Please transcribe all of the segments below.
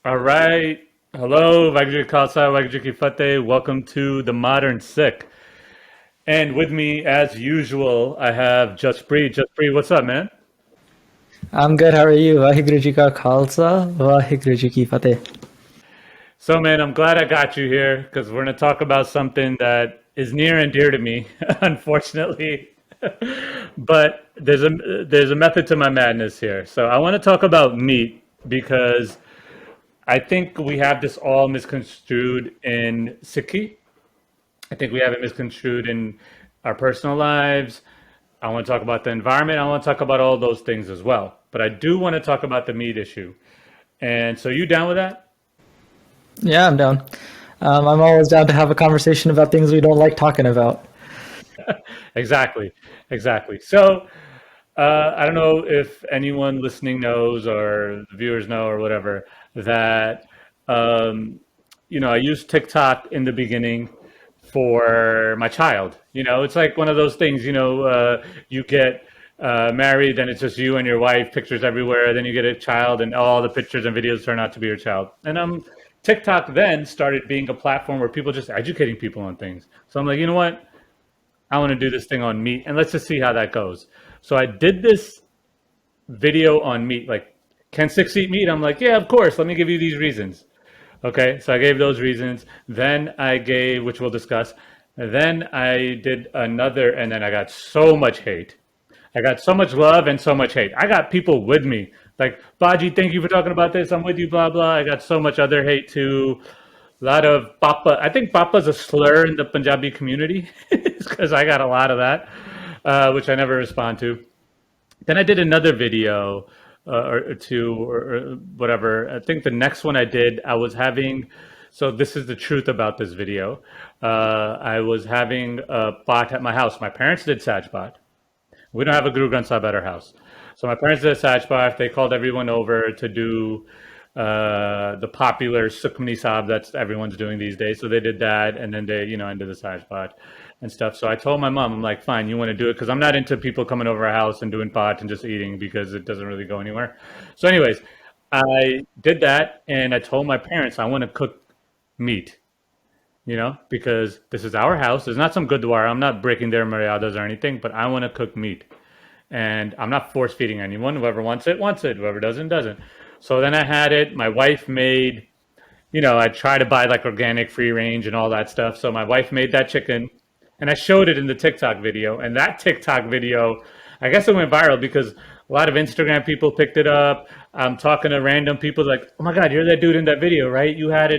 All right. Hello, Wagju ki Khalsa, Wagju ki Fateh. Welcome to the Modern Sikh. And with me, as usual, I have Jaspreet. Jaspreet, what's up, man? I'm good. How are you? Waheguru Ji Ka Khalsa, Waheguru Ji Ki Fateh. So, man, I'm glad I got you here because we're going to talk about something that is near and dear to me, unfortunately. But there's a method to my madness here. So, I want to talk about meat because I think we have this all misconstrued in Sikhi. I think we have it misconstrued in our personal lives. I want to talk about the environment. I want to talk about all those things as well. But I do want to talk about the meat issue. And so, you down with that? Yeah, I'm down. I'm always down to have a conversation about things we don't like talking about. Exactly. Exactly. So, I don't know if anyone listening knows or the viewers know or whatever that, um, I used TikTok in the beginning for my child. It's like one of those things, you get married, then it's just you and your wife, pictures everywhere. Then you get a child, and all the pictures and videos turn out to be your child. And TikTok then started being a platform where people just educating people on things. So I'm like, you know what? I want to do this thing on meat, and let's just see how that goes. So I did this video on meat, like, can Sikhs eat meat? I'm like, yeah, of course. Let me give you these reasons. Okay, so I gave those reasons. Then I gave, which we'll discuss. Then I did another, and then I got so much hate. I got so much love and so much hate. I got people with me, like, Baji, thank you for talking about this. I'm with you, blah, blah. I got so much other hate too. A lot of Papa. I think Papa's a slur in the Punjabi community because I got a lot of that, which I never respond to. Then I did another video or two or whatever. I think the next one I did, I was having. So this is the truth about this video. I was having a pot at my house. My parents did Saj pot. We don't have a Guru Granth Sahib at our house. So my parents did a Saj pot. They called everyone over to do the popular Sukhmani Sahib that's everyone's doing these days. So they did that, and then they, ended the Saj pot and stuff. So I told my mom, I'm like, fine, you want to do it? Because I'm not into people coming over our house and doing pot and just eating because it doesn't really go anywhere. So, anyways, I did that, and I told my parents I want to cook meat, because this is our house. It's not some gurdwara. I'm not breaking their maryadas or anything, but I want to cook meat. And I'm not force feeding anyone. Whoever wants it, wants it. Whoever doesn't, doesn't. So then I had it. My wife made, I try to buy like organic, free range and all that stuff. So my wife made that chicken and I showed it in the TikTok video. And that TikTok video, I guess it went viral because a lot of Instagram people picked it up. I'm talking to random people like, oh my God, you're that dude in that video, right? You had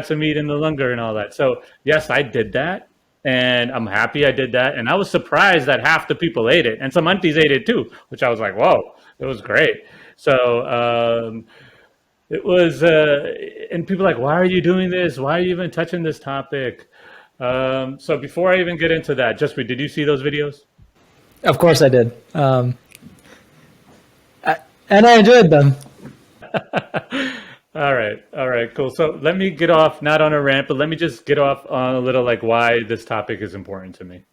some meat in the Langar and all that. So yes, I did that. And I'm happy I did that. And I was surprised that half the people ate it. And some aunties ate it too, which I was like, whoa, it was great. So it was, and people are like, why are you doing this? Why are you even touching this topic? So before I even get into that, Justpreet, did you see those videos? Of course, I did, and I enjoyed them. All right, cool. So let me get off, not on a rant, but let me just get off on a little like why this topic is important to me.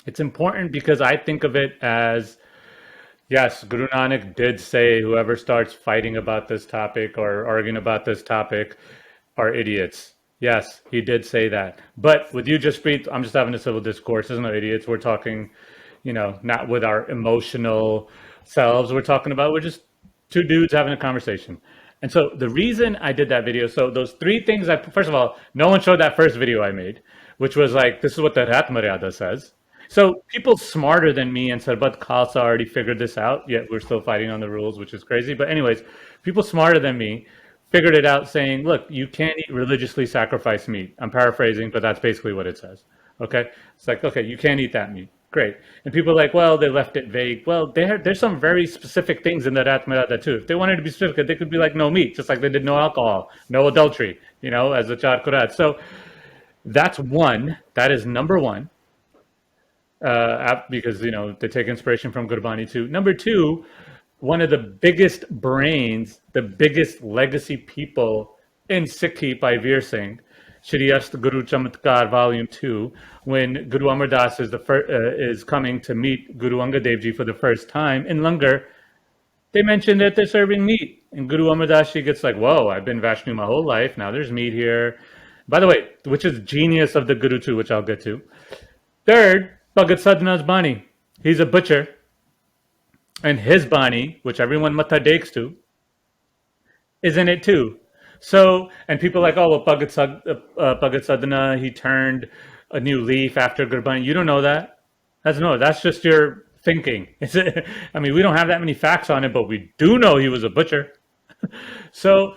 It's important because I think of it as yes, Guru Nanak did say whoever starts fighting about this topic or arguing about this topic are idiots. Yes, he did say that. But with you, Jaspreet, I'm just having a civil discourse. There's no idiots. We're talking, not with our emotional selves. We're just two dudes having a conversation. And so the reason I did that video, so those three things first of all, no one showed that first video I made, which was like, this is what the Rehat Maryada says. So people smarter than me and said, but Khalsa already figured this out, yet we're still fighting on the rules, which is crazy. But anyways, people smarter than me figured it out saying, look, you can't eat religiously sacrificed meat. I'm paraphrasing, but that's basically what it says. Okay? It's like, okay, you can't eat that meat. Great. And people are like, well, they left it vague. Well, there's some very specific things in the Ratmarada too. If they wanted to be specific, they could be like no meat, just like they did no alcohol, no adultery, as the Char Qurat. So that's one. That is number one. Because they take inspiration from Gurbani too. Number two, one of the biggest brains, the biggest legacy people in Sikhi by Veer Singh, Shri Ast Guru Chamatkar Volume 2, when Guru Amar Das is coming to meet Guru Angad Dev Ji for the first time in Langar, they mention that they're serving meat. And Guru Amar Das Ji gets like, whoa, I've been Vaishnu my whole life. Now there's meat here. By the way, which is genius of the Guru too, which I'll get to. Third, Bhagat Sadhana's Bani. He's a butcher. And his Bani, which everyone Matha takes to, is in it too. So, and people are like, oh, well, Bhagat Sadhana, he turned a new leaf after Gurbani. You don't know that. That's just your thinking. I mean, we don't have that many facts on it, but we do know he was a butcher. So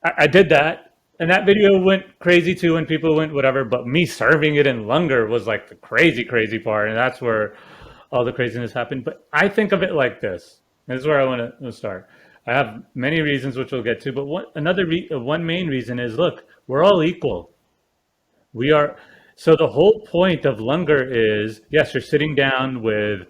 I did that, and that video went crazy too, and people went whatever. But me serving it in Langar was like the crazy, crazy part, and that's where all the craziness happened. But I think of it like this. This is where I want to start. I have many reasons which we'll get to, but one main reason is, look, we're all equal. We are. So the whole point of Langar is, yes, you're sitting down with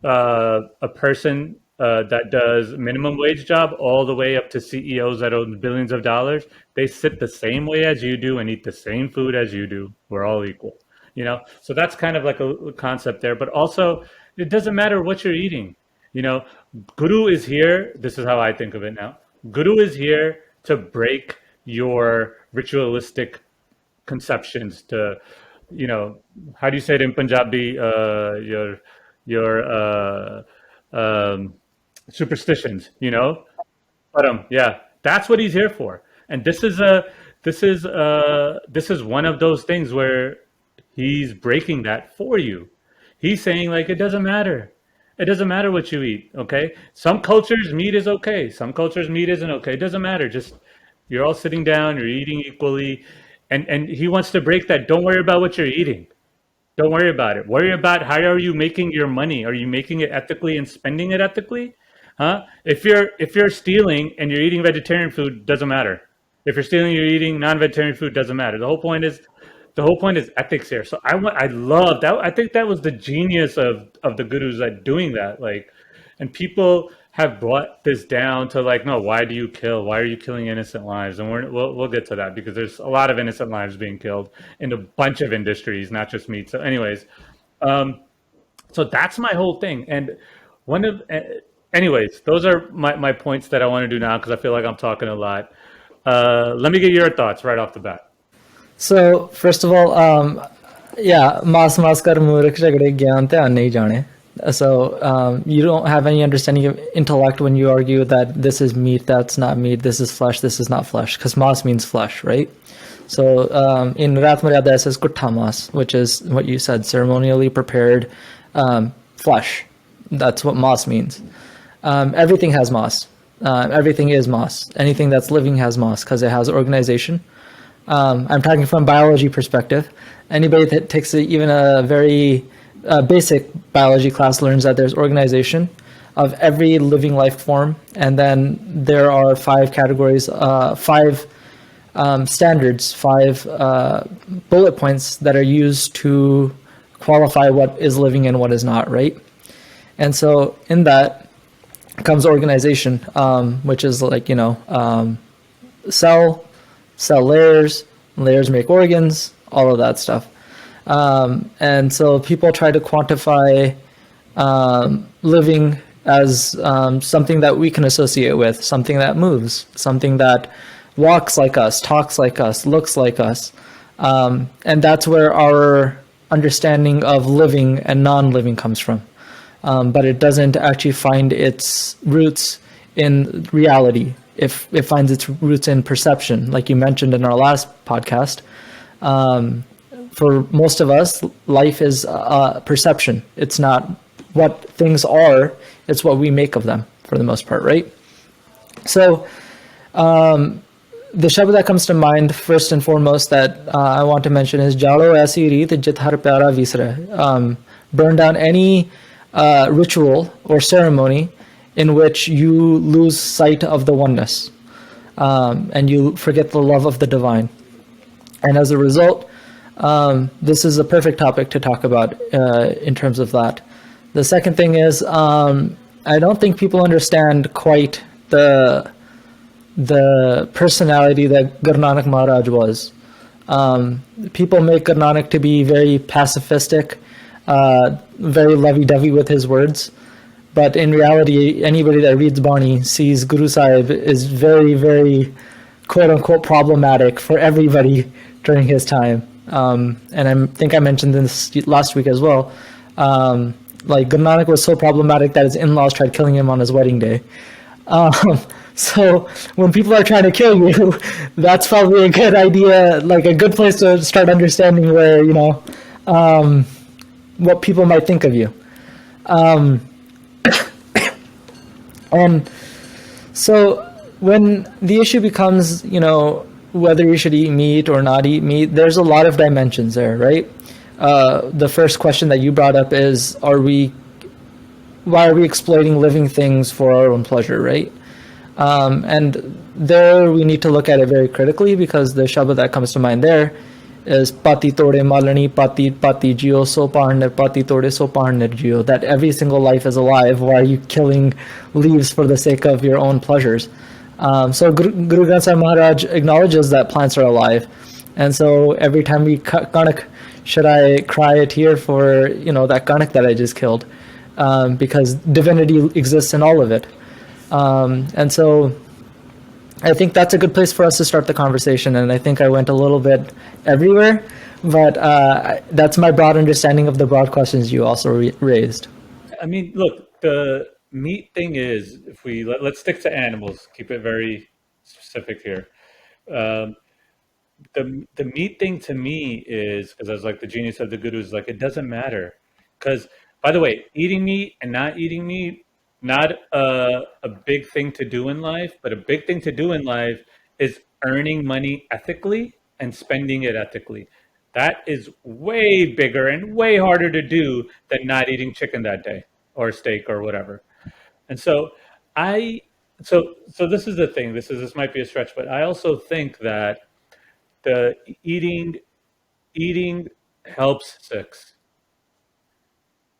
a person that does minimum wage job all the way up to CEOs that own billions of dollars. They sit the same way as you do and eat the same food as you do. We're all equal, you know? So that's kind of like a concept there, but also it doesn't matter what you're eating. You know, Guru is here. This is how I think of it now. Guru is here to break your ritualistic conceptions, to, you know, how do you say it in Punjabi? Your superstitions, you know? But yeah, that's what he's here for. And this is one of those things where he's breaking that for you. He's saying like, it doesn't matter. It doesn't matter what you eat, okay? Some cultures, meat is okay. Some cultures, meat isn't okay. It doesn't matter. Just, you're all sitting down, you're eating equally. And he wants to break that. Don't worry about what you're eating. Don't worry about it. Worry about how are you making your money? Are you making it ethically and spending it ethically? Huh? If you're stealing and you're eating vegetarian food, doesn't matter. If you're stealing, you're eating non-vegetarian food, doesn't matter. The whole point is ethics here. So I love that. I think that was the genius of the gurus at doing that. Like, and people have brought this down to like, no, why do you kill? Why are you killing innocent lives? And we'll get to that because there's a lot of innocent lives being killed in a bunch of industries, not just meat. So, anyways, so that's my whole thing. And anyways, those are my points that I want to do now because I feel like I'm talking a lot. Let me get your thoughts right off the bat. So first of all, yeah, maas kar murkh jhagde gyan dhyan nahi jane. So you don't have any understanding of intellect when you argue that this is meat, that's not meat, this is flesh, this is not flesh, because mas means flesh, right? So in Rat Maryada it says kutta mas, which is what you said, ceremonially prepared flesh. That's what mas means. Everything has mas. Everything is mas. Anything that's living has mas because it has organization. I'm talking from biology perspective. Anybody that takes even a very basic biology class learns that there's organization of every living life form, and then there are 5 categories, 5 standards, 5 bullet points that are used to qualify what is living and what is not, right? And so in that comes organization, which is like, cell layers make organs, all of that stuff. And so people try to quantify living as something that we can associate with, something that moves, something that walks like us, talks like us, looks like us. And that's where our understanding of living and non-living comes from. But it doesn't actually find its roots in reality. It finds its roots in perception, like you mentioned in our last podcast. For most of us, life is perception. It's not what things are, it's what we make of them for the most part, right? So the shabd that comes to mind first and foremost that I want to mention is Jalo aisi reet jit har pyara visre. Burn down any ritual or ceremony in which you lose sight of the oneness and you forget the love of the divine. And as a result, this is a perfect topic to talk about in terms of that. The second thing is, I don't think people understand quite the personality that Guru Nanak Maharaj was. People make Guru Nanak to be very pacifistic, very lovey-dovey with his words. But in reality, anybody that reads Bani sees Guru Sahib is very, very quote unquote problematic for everybody during his time. And I think I mentioned this last week as well. Like Guru Nanak was so problematic that his in-laws tried killing him on his wedding day. Um, so when people are trying to kill you, that's probably a good idea, like a good place to start understanding where, what people might think of you. And so when the issue becomes, whether you should eat meat or not eat meat, there's a lot of dimensions there, right? The first question that you brought up is, why are we exploiting living things for our own pleasure, right? And there we need to look at it very critically, because the shabad that comes to mind there is pati tode malani pati pati jio so parner pati tode so parner jio, that every single life is alive. Why are you killing leaves for the sake of your own pleasures? So Guru Granth Sahib Maharaj acknowledges that plants are alive, and so every time we cut kanak, should I cry a tear for that kanak that I just killed, because divinity exists in all of it. And so I think that's a good place for us to start the conversation, and I think I went a little bit everywhere, but that's my broad understanding of the broad questions you also raised. I mean, look, the meat thing is, if we let's stick to animals, keep it very specific here. The meat thing to me is, because I was like, the genius of the guru is like, it doesn't matter. Because, by the way, eating meat and not eating meat, not a big thing to do in life, but a big thing to do in life is earning money ethically and spending it ethically. That is way bigger and way harder to do than not eating chicken that day or steak or whatever. And so so this is the thing. This might be a stretch, but I also think that the eating helps Sikhs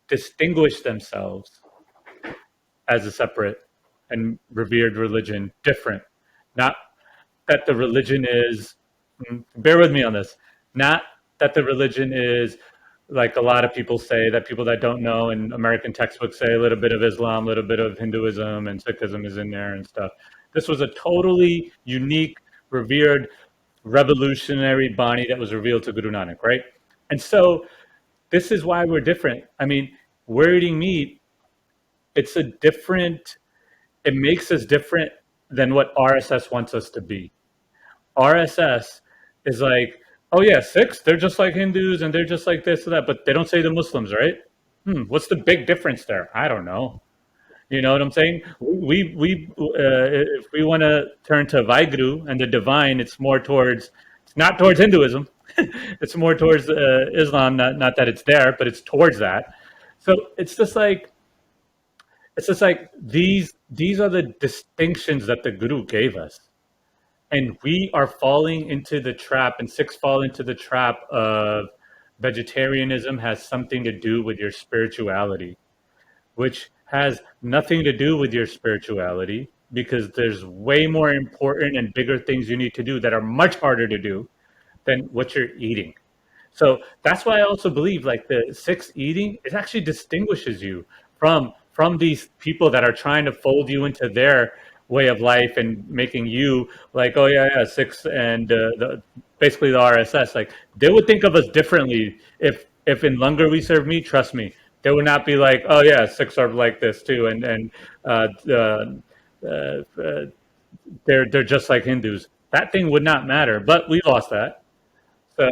distinguish themselves as a separate and revered religion, different. Not that the religion is, bear with me on this, not that the religion is, like a lot of people say, that people that don't know in American textbooks say a little bit of Islam, a little bit of Hinduism, and Sikhism is in there and stuff. This was a totally unique, revered, revolutionary Bani that was revealed to Guru Nanak, right? And so this is why we're different. I mean, we're eating meat. It makes us different than what RSS wants us to be. RSS is like, oh yeah, Sikhs, they're just like Hindus and they're just like this or that, but they don't say the Muslims, right? What's the big difference there? I don't know. You know what I'm saying? If we want to turn to Vaiguru and the divine, it's not towards Hinduism. It's more towards Islam. Not that it's there, but it's towards that. So it's just like these are the distinctions that the Guru gave us, and we are falling into the trap, and Sikhs fall into the trap of vegetarianism has something to do with your spirituality, which has nothing to do with your spirituality, because there's way more important and bigger things you need to do that are much harder to do than what you're eating. So that's why I also believe like the Sikhs eating, it actually distinguishes you from these people that are trying to fold you into their way of life and making you like, oh yeah, Sikhs and basically the RSS, like they would think of us differently if in Langar we serve meat. Trust me, they would not be like, oh yeah, Sikhs are like this too, and they're just like Hindus. That thing would not matter, but we lost that. So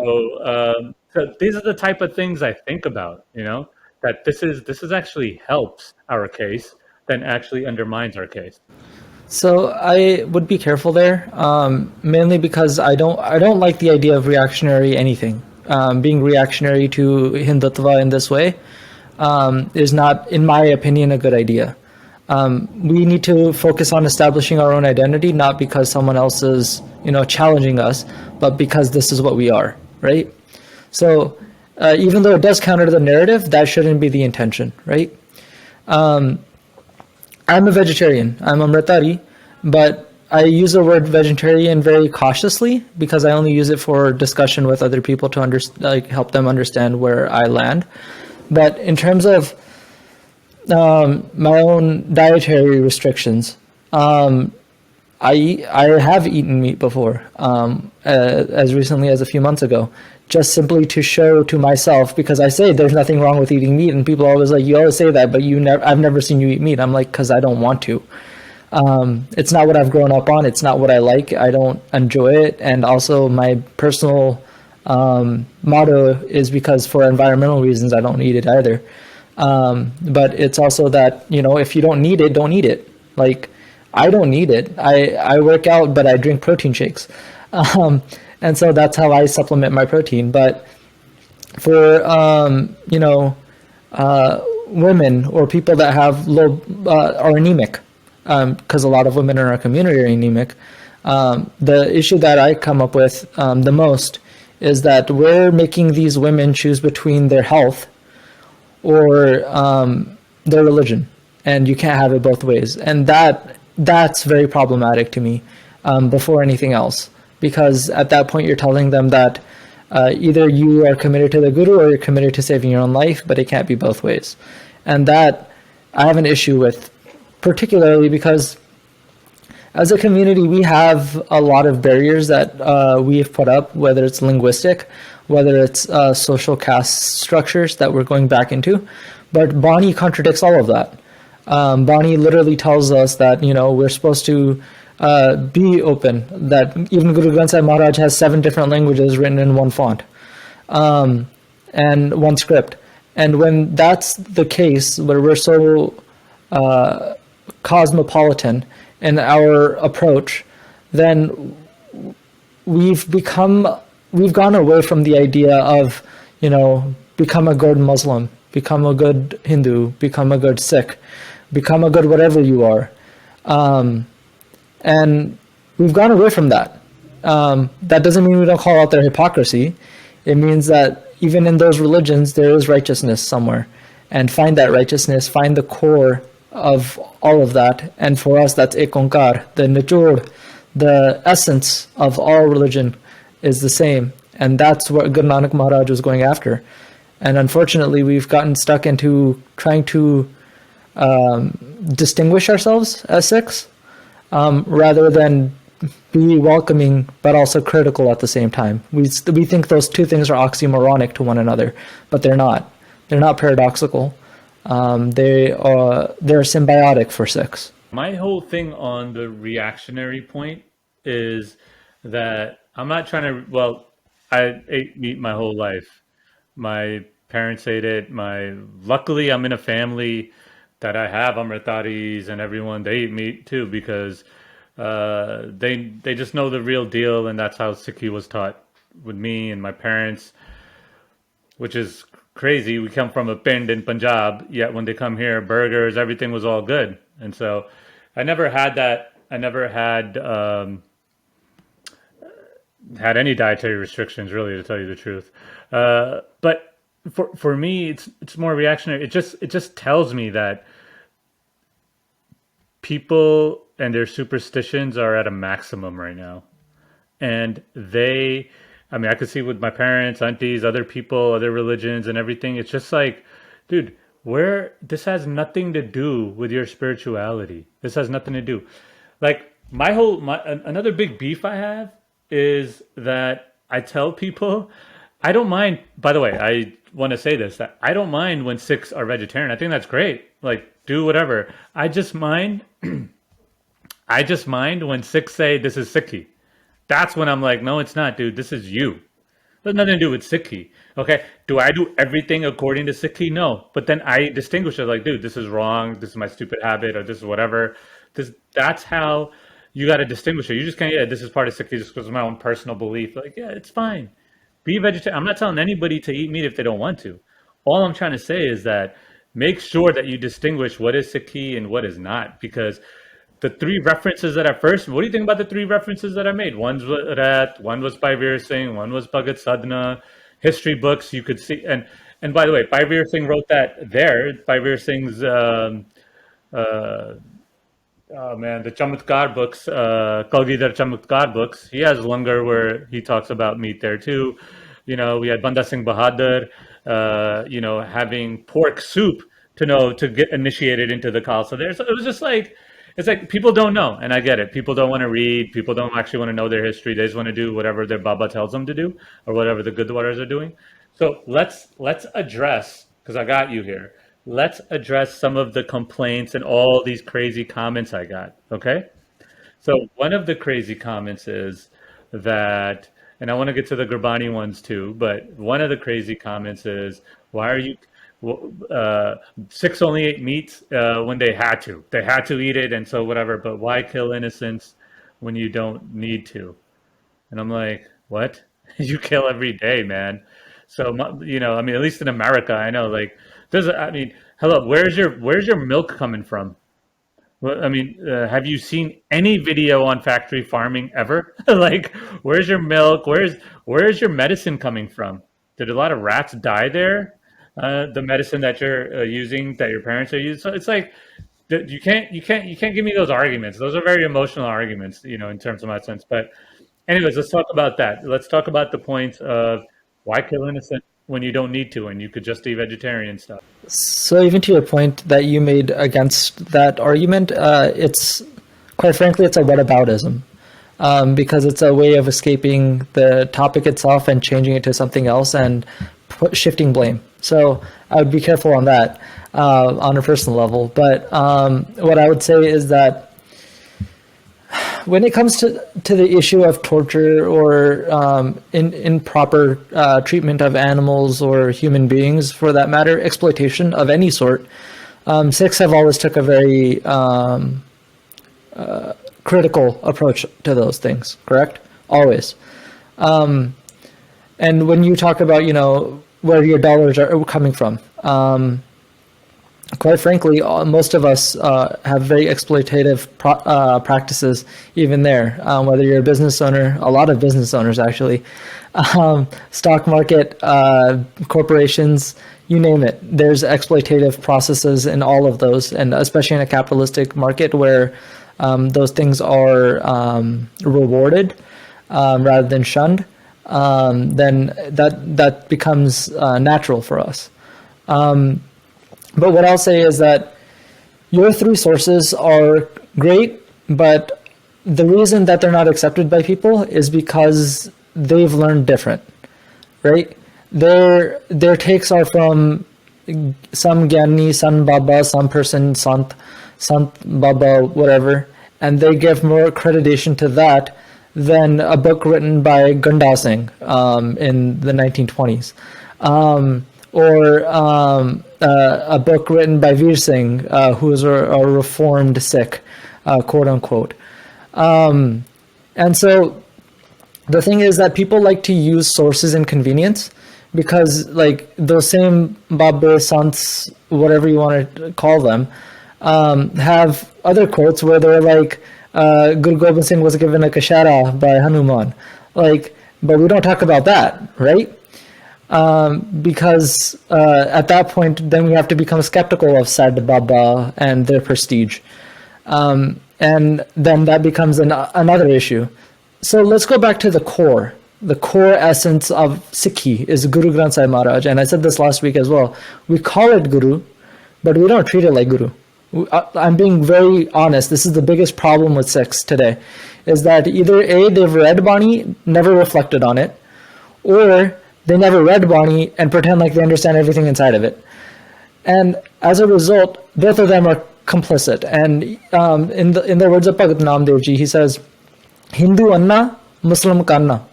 these are the type of things I think about. That this is actually helps our case than actually undermines our case. So I would be careful there, mainly because I don't like the idea of reactionary anything. Being reactionary to Hindutva in this way is not, in my opinion, a good idea. We need to focus on establishing our own identity, not because someone else is, challenging us, but because this is what we are, right? So even though it does counter the narrative, that shouldn't be the intention, right? I'm a vegetarian. I'm Amritari, but I use the word vegetarian very cautiously because I only use it for discussion with other people to help them understand where I land. But in terms of My own dietary restrictions. I have eaten meat before, as recently as a few months ago, just simply to show to myself, because I say there's nothing wrong with eating meat, and people are always like, you always say that, but I've never seen you eat meat. I'm like, because I don't want to. It's not what I've grown up on. It's not what I like. I don't enjoy it, and also my personal motto is because for environmental reasons I don't eat it either. But it's also that, if you don't need it, don't eat it. Like, I don't need it. I work out, but I drink protein shakes. And so that's how I supplement my protein. But for, women or people that have low, are anemic, because a lot of women in our community are anemic, the issue that I come up with the most is that we're making these women choose between their health or their religion, and you can't have it both ways. And that's very problematic to me, before anything else, because at that point you're telling them that either you are committed to the guru or you're committed to saving your own life, but it can't be both ways. And that I have an issue with, particularly because as a community, we have a lot of barriers that we have put up, whether it's linguistic, whether it's social caste structures that we're going back into. But Bani contradicts all of that. Bani literally tells us that, we're supposed to be open, that even Guru Granth Sahib Maharaj has 7 different languages written in one font, and one script. And when that's the case, where we're so cosmopolitan in our approach, then we've gone away from the idea of, become a good Muslim, become a good Hindu, become a good Sikh, become a good whatever you are. And we've gone away from that. That doesn't mean we don't call out their hypocrisy. It means that even in those religions, there is righteousness somewhere. And find that righteousness, find the core of all of that. And for us, that's Ek Onkar, the Nichod, the essence of all religion is the same. And that's what Guru Nanak Maharaj was going after. And unfortunately, we've gotten stuck into trying to distinguish ourselves as Sikhs, rather than be welcoming but also critical at the same time. We think those two things are oxymoronic to one another, but they're not. They're not paradoxical. They're symbiotic for Sikhs. My whole thing on the reactionary point is that I'm not trying to, well, I ate meat my whole life. My parents ate it. Luckily, I'm in a family that I have Amritaris and everyone, they eat meat too, because they just know the real deal, and that's how Sikhi was taught with me and my parents, which is crazy. We come from a pind in Punjab, yet when they come here, burgers, everything was all good. And so I never had that. I never had any dietary restrictions, really, to tell you the truth. But for me, it's more reactionary. It just tells me that people and their superstitions are at a maximum right now, and I mean, I could see with my parents, aunties, other people, other religions, and everything. It's just like, dude, this has nothing to do with your spirituality. This has nothing to do. Like another big beef I have is that I tell people, I don't mind. By the way, I want to say this, that I don't mind when Sikhs are vegetarian. I think that's great. Like, do whatever. I just mind. I just mind when Sikhs say this is Sikhi. That's when I'm like, no, it's not, dude. This is you. It has nothing to do with Sikhi. Okay. Do I do everything according to Sikhi? No. But then I distinguish it, like, dude, this is wrong. This is my stupid habit, or this is whatever. That's how you got to distinguish it. You just can't, yeah, this is part of Sikhi just because of my own personal belief. Like, yeah, it's fine. Be vegetarian. I'm not telling anybody to eat meat if they don't want to. All I'm trying to say is that make sure that you distinguish what is Sikhi and what is not, because the 3 references that I first, what do you think about the 3 references that I made? One was Rehat, one was Kabir Singh, one was Bhagat Sadhana. History books, you could see, and by the way, Kabir Singh wrote that there. Kabir Singh's oh man, the Chamatkar books, Kalgidhar Chamatkar books. He has Langar where he talks about meat there too. We had Banda Singh Bahadur, having pork soup to know to get initiated into the Khalsa there. So it was just like it's like people don't know, and I get it. People don't want to read. People don't actually want to know their history. They just want to do whatever their Baba tells them to do, or whatever the Gurdwaras are doing. So let's address, because I got you here. Let's address some of the complaints and all these crazy comments I got. Okay. So one of the crazy comments is that, and I want to get to the Gurbani ones too, but one of the crazy comments is, why are you, uh, Sikhs only ate meat when they had to. They had to eat it, and so whatever, but why kill innocents when you don't need to? And I'm like, what? You kill every day, man. So, I mean, at least in America, I know, like, I mean, hello, where's your milk coming from? Well, I mean, have you seen any video on factory farming ever? Like, where's your milk? Where's your medicine coming from? Did a lot of rats die there? The medicine that you're using, that your parents are using. So it's like you can't give me those arguments. Those are very emotional arguments, in terms of my sense. But anyways, let's talk about that. Let's talk about the points of why kill innocent when you don't need to, and you could just be vegetarian stuff. So even to your point that you made against that argument, it's quite frankly, it's a whataboutism, because it's a way of escaping the topic itself and changing it to something else and shifting blame. So I would be careful on that, on a personal level. But what I would say is that when it comes to the issue of torture or improper treatment of animals or human beings, for that matter, exploitation of any sort, Sikhs have always took a very critical approach to those things, correct? Always. And when you talk about, where your dollars are coming from, quite frankly, most of us have very exploitative practices even there. Whether you're a business owner, a lot of business owners actually, stock market, corporations, you name it. There's exploitative processes in all of those, and especially in a capitalistic market where those things are rewarded rather than shunned, then that becomes natural for us. But what I'll say is that your three sources are great, but the reason that they're not accepted by people is because they've learned different, right? Their takes are from some Gyani, some Baba, some person, Sant Baba, whatever, and they give more accreditation to that than a book written by Ganda Singh in the 1920s. Or a book written by Veer Singh, who is a reformed Sikh, quote unquote. And so the thing is that people like to use sources in convenience because, like, those same Babbe, Sants, whatever you want to call them, have other quotes where they're like, Guru Gobind Singh was given a kashara by Hanuman. Like, but we don't talk about that, right? Because at that point, then we have to become skeptical of Sad Baba and their prestige. And then that becomes another issue. So let's go back to the core. The core essence of Sikhi is Guru Granth Sahib Maharaj. And I said this last week as well. We call it Guru, but we don't treat it like Guru. I'm being very honest. This is the biggest problem with Sikhs today, is that either A, they've read Bani, never reflected on it, or they never read Bani and pretend like they understand everything inside of it. And as a result, both of them are complicit. And in the words of Bhagat Namdev Ji, he says, Hindu anna, Muslim kanna.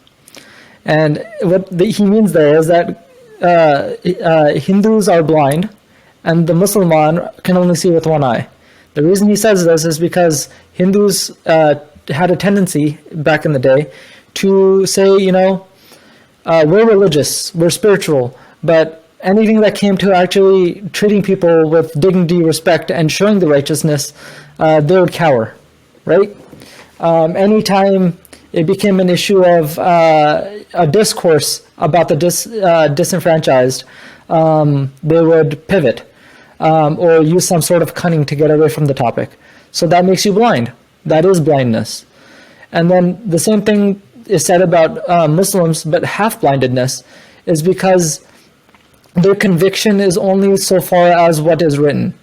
And what he means there is that Hindus are blind and the Musliman can only see with one eye. The reason he says this is because Hindus had a tendency back in the day to say, we're religious, we're spiritual, but anything that came to actually treating people with dignity, respect, and showing the righteousness, they would cower, right? Anytime it became an issue of a discourse about the disenfranchised, they would pivot or use some sort of cunning to get away from the topic. So that makes you blind. That is blindness. And then the same thing is said about Muslims, but half-blindedness is because their conviction is only so far as what is written.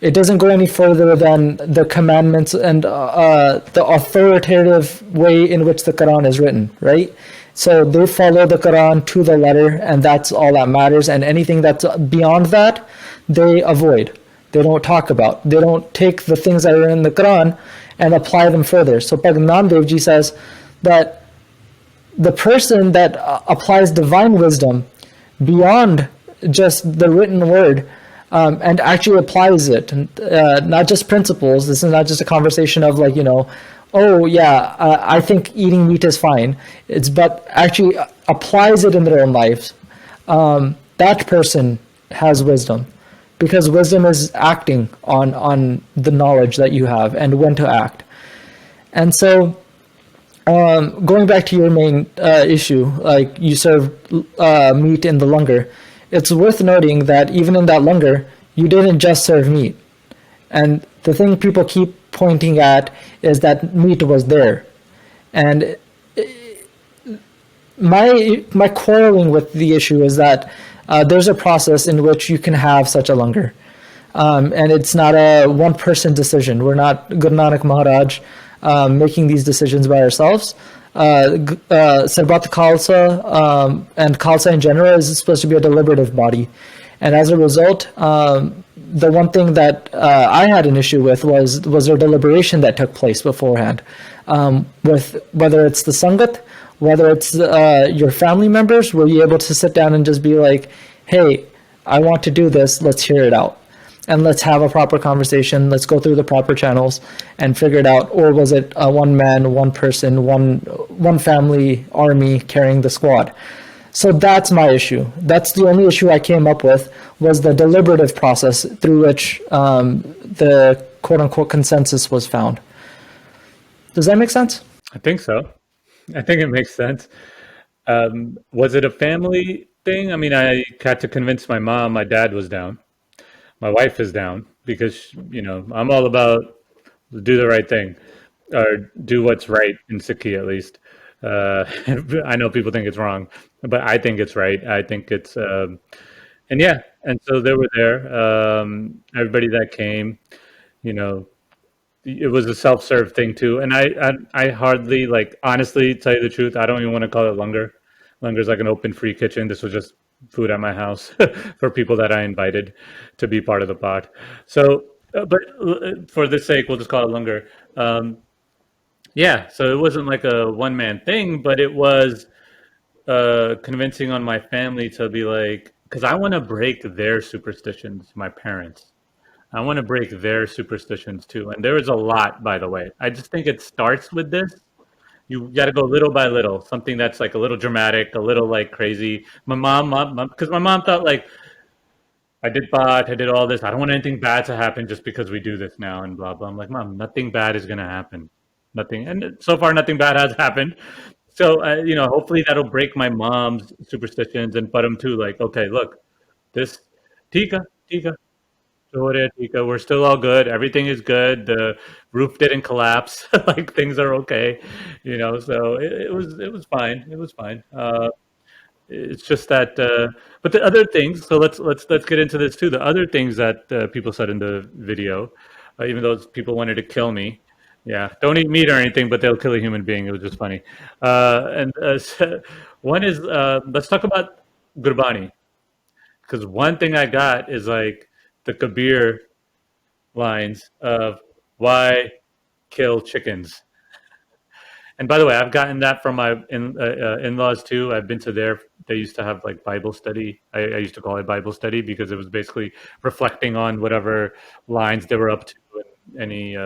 It doesn't go any further than the commandments and the authoritative way in which the Quran is written, right? So they follow the Quran to the letter, and that's all that matters. And anything that's beyond that, they avoid. They don't talk about. They don't take the things that are in the Quran and apply them further. So Bhagwan Namdev Ji says that the person that applies divine wisdom beyond just the written word, and actually applies it, not just principles. This is not just a conversation of like, oh yeah, I think eating meat is fine. But actually applies it in their own lives. That person has wisdom, because wisdom is acting on the knowledge that you have and when to act. And so, going back to your main issue, like you serve meat in the langar. It's worth noting that even in that langar, you didn't just serve meat. And the thing people keep pointing at is that meat was there. And my quarreling with the issue is that there's a process in which you can have such a langar. And it's not a one-person decision. We're not Guru Nanak Maharaj making these decisions by ourselves. Sarbat Khalsa and Khalsa in general is supposed to be a deliberative body. And as a result, the one thing that I had an issue with was there deliberation that took place beforehand, with whether it's the Sangat, whether it's your family members. Were you able to sit down and just be like, hey, I want to do this, let's hear it out. And let's have a proper conversation. Let's go through the proper channels and figure it out. Or was it one man, one person, one family army carrying the squad? So that's my issue. That's the only issue I came up with, was the deliberative process through which the quote-unquote consensus was found. Does that make sense? I think so. I think it makes sense. Was it a family thing? I mean, I had to convince my mom. My dad was down. My wife is down because, I'm all about do the right thing, or do what's right in Sikhi at least. I know people think it's wrong, but I think it's right. I think it's, and so they were there. Everybody that came, it was a self-serve thing too. And I hardly, honestly, tell you the truth, I don't even want to call it langar. Langar is like an open free kitchen. This was just food at my house for people that I invited to be part of the pot. So, but for this sake, we'll just call it langar. So it wasn't like a one-man thing, but it was convincing on my family to be like, because I want to break their superstitions, my parents. I want to break their superstitions too. And there is a lot, by the way. I just think it starts with this. You got to go little by little, something that's like a little dramatic, a little like crazy. My mom, because my mom thought like, I did pot, I did all this. I don't want anything bad to happen just because we do this now and blah, blah. I'm like, Mom, nothing bad is going to happen. Nothing. And so far, nothing bad has happened. So, hopefully that'll break my mom's superstitions and put them to like, okay, look, this Tika, we're still all good. Everything is good. The roof didn't collapse. Like things are okay, So it was fine. It was fine. It's just that, but the other things. So let's get into this too. The other things that people said in the video, even though people wanted to kill me. Yeah, don't eat meat or anything, but they'll kill a human being. It was just funny. So one is let's talk about Gurbani, because one thing I got is like the Kabir lines of why kill chickens. And by the way, I've gotten that from my in-laws too. I've been to they used to have like Bible study. I used to call it Bible study because it was basically reflecting on whatever lines they were up to and any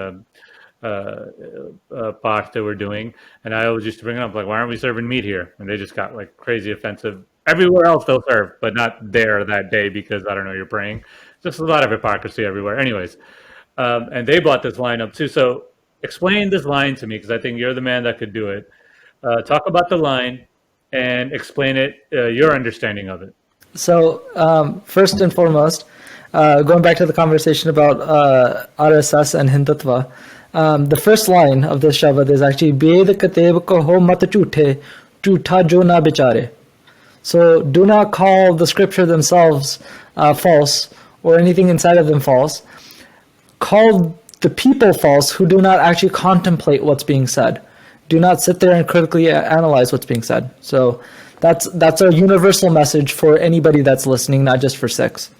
part they were doing. And I always used to bring it up, like, why aren't we serving meat here? And they just got like crazy offensive. Everywhere else they'll serve, but not there that day because, I don't know, you're praying. Just a lot of hypocrisy everywhere. Anyways, and they brought this line up too. So explain this line to me, because I think you're the man that could do it. Talk about the line and explain it, your understanding of it. So first and foremost, going back to the conversation about RSS and Hindutva, the first line of this Shabad is actually Ved Kateb ko ho mat jhuthe, jhutha jo na bichare. So do not call the scripture themselves false or anything inside of them false. Call the people false who do not actually contemplate what's being said. Do not sit there and critically analyze what's being said. So that's a universal message for anybody that's listening, not just for Sikhs.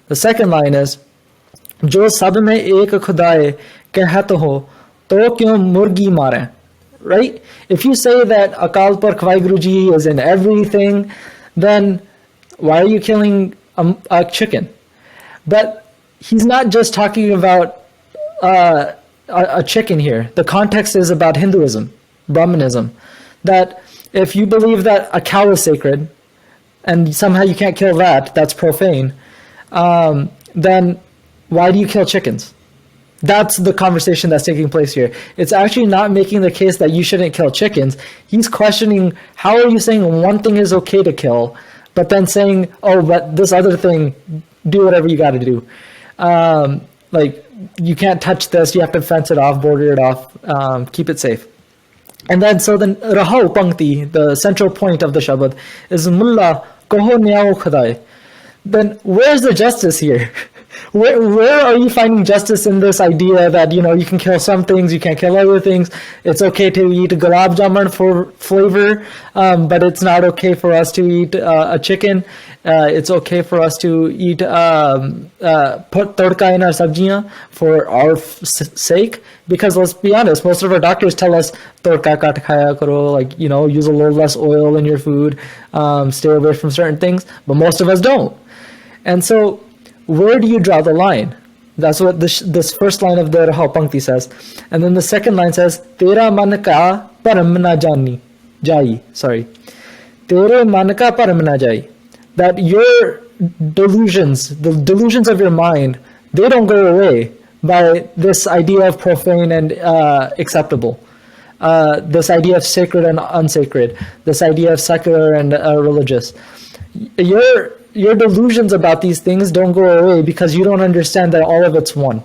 The second line is, Jo sab mein ek khudaye kehat ho, to kyun murgi mare? Right? If you say that Akal Purkh Vaheguru Ji is in everything, then why are you killing a chicken? But he's not just talking about a chicken here. The context is about Hinduism, Brahmanism. That if you believe that a cow is sacred, and somehow you can't kill that, that's profane, then why do you kill chickens? That's the conversation that's taking place here. It's actually not making the case that you shouldn't kill chickens. He's questioning, how are you saying one thing is okay to kill, but then saying, oh, but this other thing, do whatever you got to do. Like, you can't touch this, you have to fence it off, border it off, keep it safe. And then, so the Rahau Pankti, the central point of the Shabad, is Mullah Koho Nyao Khudai. Then where's the justice here? Where are you finding justice in this idea that, you know, you can kill some things, you can't kill other things? It's okay to eat gulab jamun for flavor, but it's not okay for us to eat a chicken. It's okay for us to eat put tadka in our sabjiyan for our sake. Because let's be honest, most of our doctors tell us tadka kat khaya karo, like, you know, use a little less oil in your food, stay away from certain things. But most of us don't. And so, where do you draw the line? That's what this first line of the Rahau Pankti says. And then the second line says, Tera man ka param na jai. Sorry. Tere man ka param na jai. That your delusions, the delusions of your mind, they don't go away by this idea of profane and acceptable. This idea of sacred and unsacred. This idea of secular and religious. Your delusions about these things don't go away because you don't understand that all of it's one.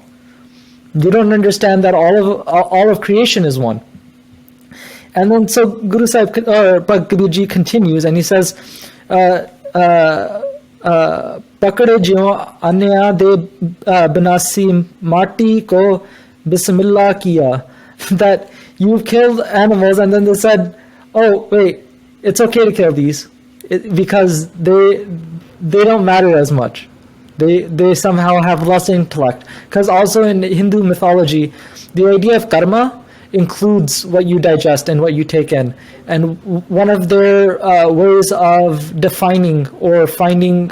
You don't understand that all of creation is one. And then so Guru Sahib or Kabir Ji continues and he says, Pakade jio anya de binasi mati ko bismillah kiya. That you've killed animals, and then they said, oh wait, it's okay to kill these because they don't matter as much. They somehow have less intellect. Because also in Hindu mythology, the idea of karma includes what you digest and what you take in. And one of their ways of defining or finding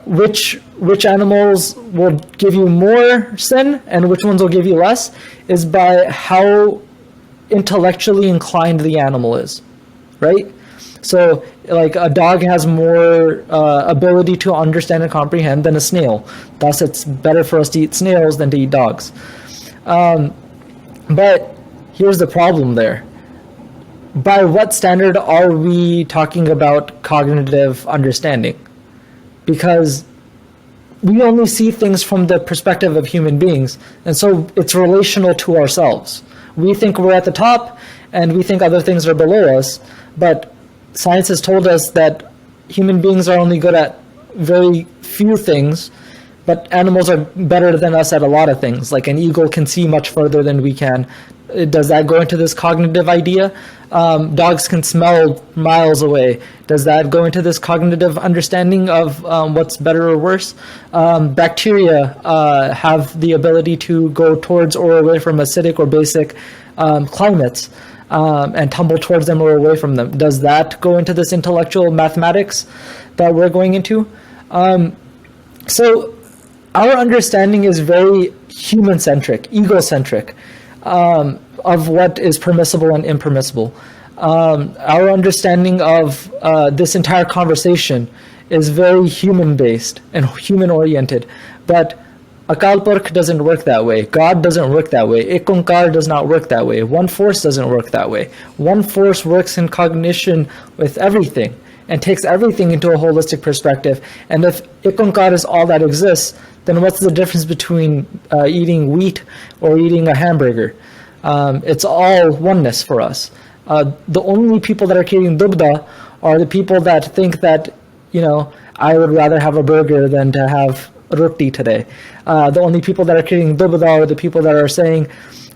which animals will give you more sin and which ones will give you less is by how intellectually inclined the animal is, right? So, like, a dog has more ability to understand and comprehend than a snail. Thus, it's better for us to eat snails than to eat dogs. But here's the problem there. By what standard are we talking about cognitive understanding? Because we only see things from the perspective of human beings, and so it's relational to ourselves. We think we're at the top, and we think other things are below us, but science has told us that human beings are only good at very few things, but animals are better than us at a lot of things. Like an eagle can see much further than we can. Does that go into this cognitive idea? Dogs can smell miles away. Does that go into this cognitive understanding of what's better or worse? Bacteria have the ability to go towards or away from acidic or basic climates. And tumble towards them or away from them. Does that go into this intellectual mathematics that we're going into? So our understanding is very human-centric, ego-centric, of what is permissible and impermissible. Our understanding of this entire conversation is very human-based and human-oriented, but Akal Purkh doesn't work that way. God doesn't work that way. Ek Onkar does not work that way. One force doesn't work that way. One force works in cognition with everything and takes everything into a holistic perspective. And if Ek Onkar is all that exists, then what's the difference between eating wheat or eating a hamburger? It's all oneness for us. The only people that are creating dubda are the people that think that, I would rather have a burger than to have roti today. The only people that are creating dubda are the people that are saying,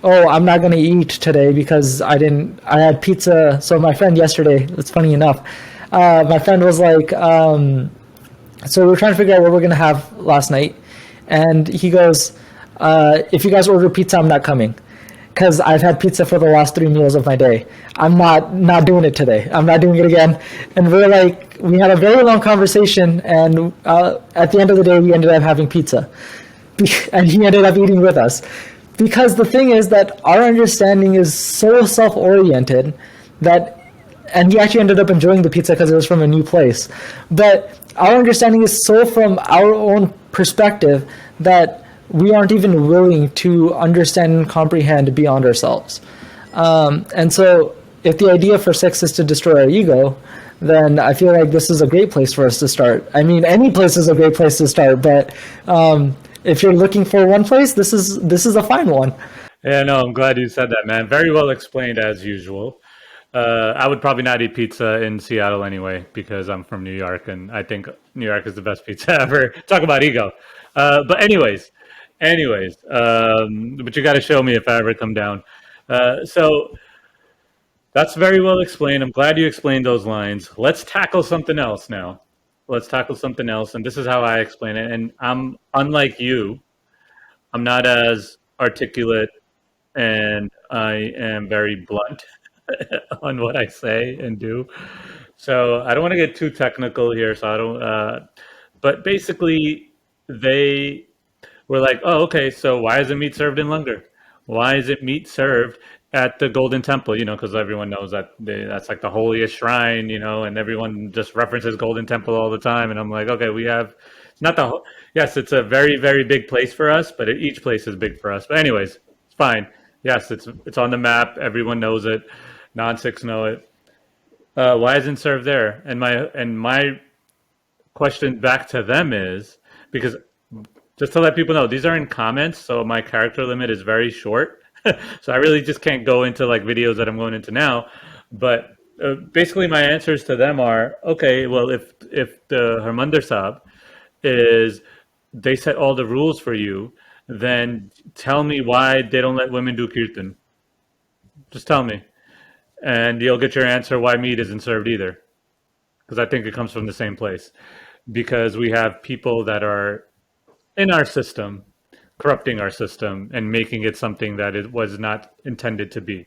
oh, I'm not going to eat today because I had pizza. So my friend yesterday, it's funny enough, my friend was like, so we were trying to figure out what we're going to have last night. And he goes, if you guys order pizza, I'm not coming. Because I've had pizza for the last 3 meals of my day. I'm not doing it today. I'm not doing it again. And we had a very long conversation, and at the end of the day, we ended up having pizza. And he ended up eating with us. Because the thing is that our understanding is so self-oriented and he actually ended up enjoying the pizza because it was from a new place. But our understanding is so from our own perspective that we aren't even willing to understand and comprehend beyond ourselves. And so if the idea for Sikhs is to destroy our ego, then I feel like this is a great place for us to start. I mean, any place is a great place to start, but if you're looking for one place, this is a fine one. Yeah, no, I'm glad you said that, man. Very well explained as usual. I would probably not eat pizza in Seattle anyway because I'm from New York and I think New York is the best pizza ever. Talk about ego. But anyways, but you got to show me if I ever come down. So that's very well explained. I'm glad you explained those lines. Let's tackle something else now. Let's tackle something else. And this is how I explain it. And I'm unlike you. I'm not as articulate and I am very blunt on what I say and do. So I don't want to get too technical here. So I don't, but basically they were like, oh, okay, so why is it meat served in Langar? Why is it meat served at the Golden Temple? Because everyone knows that that's like the holiest shrine, and everyone just references Golden Temple all the time. And I'm like, okay, it's not yes, it's a very, very big place for us, but each place is big for us. But anyways, it's fine. Yes, it's on the map. Everyone knows it. Non-Sikhs know it. Why isn't it served there? And my question back to them is, because just to let people know, these are in comments, so my character limit is very short. So I really just can't go into like videos that I'm going into now. But basically my answers to them are, okay, well, if the Harmandir Sahib they set all the rules for you, then tell me why they don't let women do kirtan. Just tell me. And you'll get your answer why meat isn't served either. Because I think it comes from the same place. Because we have people that are in our system, corrupting our system and making it something that it was not intended to be.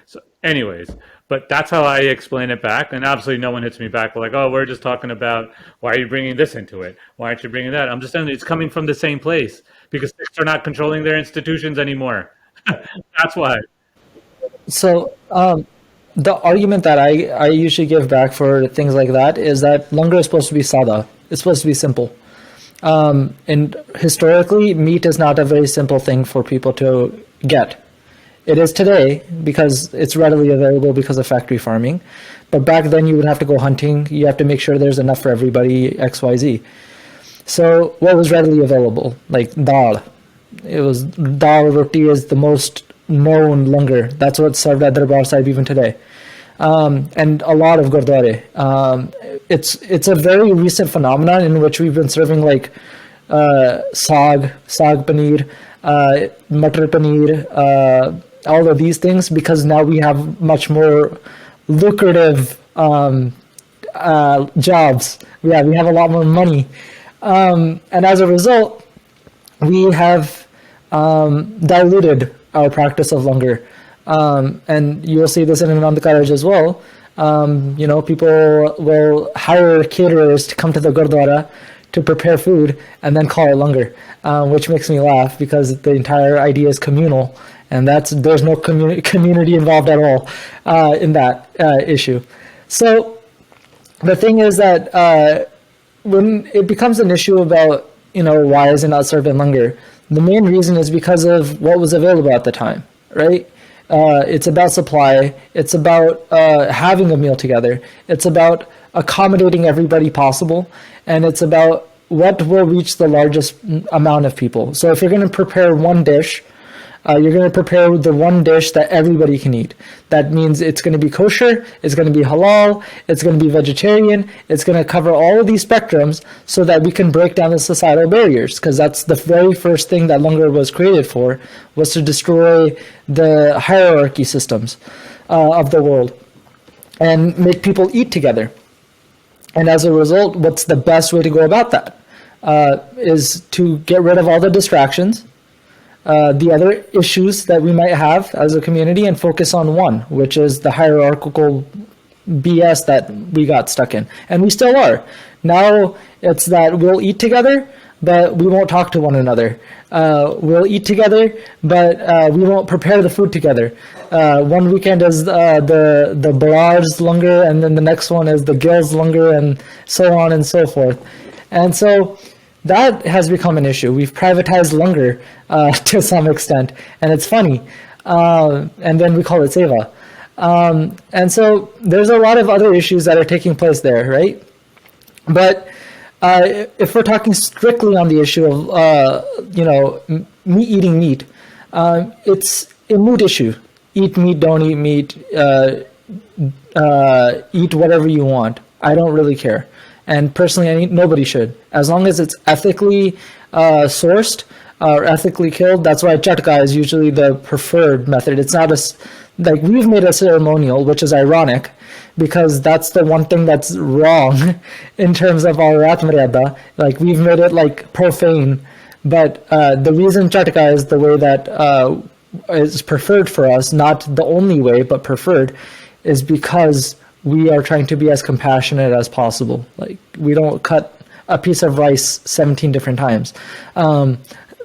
So anyways, but that's how I explain it back. And obviously no one hits me back. We're like, oh, we're just talking about why are you bringing this into it? Why aren't you bringing that? I'm just saying it's coming from the same place because they're not controlling their institutions anymore. That's why. So the argument that I usually give back for things like that is that Langar is supposed to be sada. It's supposed to be simple. And historically, meat is not a very simple thing for people to get. It is today because it's readily available because of factory farming. But back then you would have to go hunting. You have to make sure there's enough for everybody, XYZ. So what was readily available? Like dal. It was dal roti is the most known Langar. That's what's served at Darbar Sahib even today. And a lot of gurdwara. It's a very recent phenomenon in which we've been serving like saag paneer, matar paneer, all of these things because now we have much more lucrative jobs. Yeah, we have a lot more money, and as a result, we have diluted our practice of Langar. And you'll see this in Anand Karaj as well. People will hire caterers to come to the Gurdwara to prepare food and then call it Langar, which makes me laugh because the entire idea is communal, and there's no community involved at all in that issue. So the thing is that when it becomes an issue about why is it not served in Langar, the main reason is because of what was available at the time, right? It's about supply. It's about having a meal together. It's about accommodating everybody possible. And it's about what will reach the largest amount of people. So if you're going to prepare one dish, You're going to prepare the one dish that everybody can eat. That means it's going to be kosher, it's going to be halal, it's going to be vegetarian, it's going to cover all of these spectrums so that we can break down the societal barriers. Because that's the very first thing that Langar was created for, was to destroy the hierarchy systems of the world and make people eat together. And as a result, what's the best way to go about that? Is to get rid of all the distractions, the other issues that we might have as a community, and focus on one, which is the hierarchical BS that we got stuck in. And we still are. Now it's that we'll eat together, but we won't talk to one another. We'll eat together, but we won't prepare the food together. One weekend is the Balar's Langar, and then the next one is the Gil's Langar, and so on and so forth. And so that has become an issue. We've privatized Langar to some extent, and it's funny. And then we call it seva. And so there's a lot of other issues that are taking place there, right? But if we're talking strictly on the issue of, eating meat, it's a mood issue. Eat meat, don't eat meat, eat whatever you want. I don't really care. And personally, nobody should. As long as it's ethically sourced or ethically killed, that's why chatka is usually the preferred method. It's not like we've made a ceremonial, which is ironic, because that's the one thing that's wrong in terms of our Atmaryada. Like, we've made it like profane. But the reason chatka is the way that is preferred for us, not the only way, but preferred, is because we are trying to be as compassionate as possible. Like, we don't cut a piece of rice 17 different times.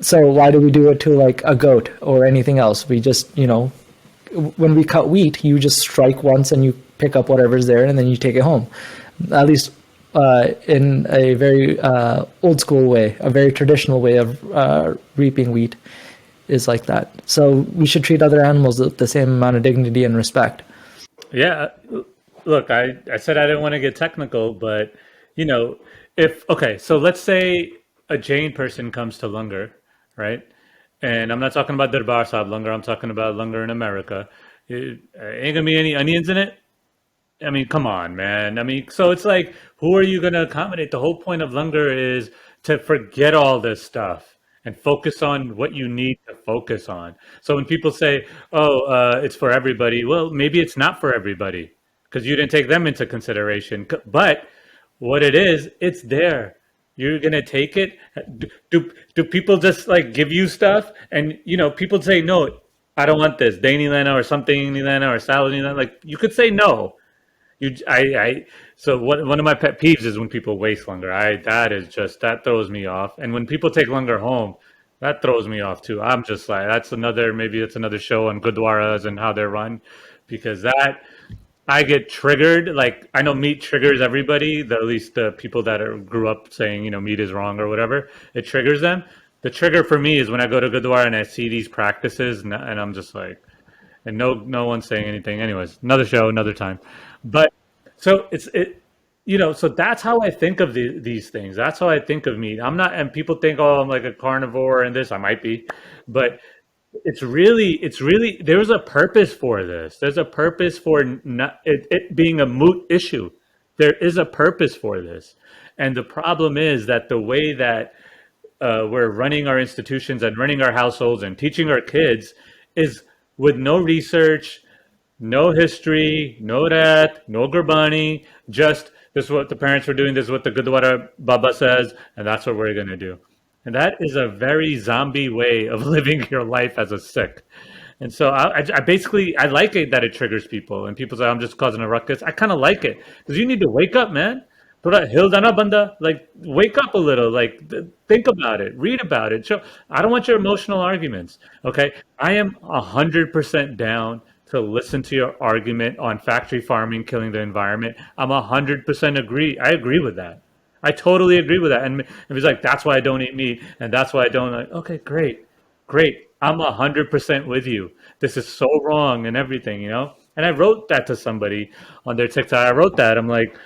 So why do we do it to like a goat or anything else? We just, when we cut wheat, you just strike once and you pick up whatever's there and then you take it home. At least in a very old school way, a very traditional way of reaping wheat is like that. So we should treat other animals with the same amount of dignity and respect. Yeah. Look, I said I didn't want to get technical, but so let's say a Jain person comes to Langar, right? And I'm not talking about Darbar Sahib Langar, I'm talking about Langar in America. Ain't gonna be any onions in it. I mean, come on, man. I mean, so it's like, who are you gonna accommodate? The whole point of Langar is to forget all this stuff and focus on what you need to focus on. So when people say, "Oh, it's for everybody," well, maybe it's not for everybody because you didn't take them into consideration. But what it is, it's there. You're gonna take it. Do people just like give you stuff? And people say, "No, I don't want this Dani Lana or something Lana or salad Lana." Like, you could say no. So one of my pet peeves is when people waste Langar. That throws me off. And when people take Langar home, that throws me off too. I'm just like, maybe it's another show on Gurdwaras and how they're run, because I get triggered. Like, I know meat triggers everybody, at least the people that grew up saying, meat is wrong or whatever. It triggers them. The trigger for me is when I go to Gurdwara and I see these practices, and I'm just like, and no one's saying anything. Anyways, another show, another time. But so so that's how I think of these things. That's how I think of meat. I'm not, and people think, oh, I'm like a carnivore and this. I might be, but it's really there's a purpose for this. There's a purpose for it being a moot issue. There is a purpose for this, and the problem is that the way that we're running our institutions and running our households and teaching our kids is with no research, no history, no that, no Gurbani, just this is what the parents were doing, this is what the Gurdwara Baba says, and that's what we're going to do. And that is a very zombie way of living your life as a Sikh. And so I basically, I like it that it triggers people. And people say, I'm just causing a ruckus. I kind of like it because you need to wake up, man. Hildana banda, like, wake up a little, like, think about it, read about it. I don't want your emotional arguments. Okay. I am 100% down to listen to your argument on factory farming killing the environment. I'm 100% agree. I agree with that. I totally agree with that. And if he's like, that's why I don't eat meat, and that's why I don't, like, okay, great. I'm 100% with you. This is so wrong and everything, And I wrote that to somebody on their TikTok. I wrote that. I'm like,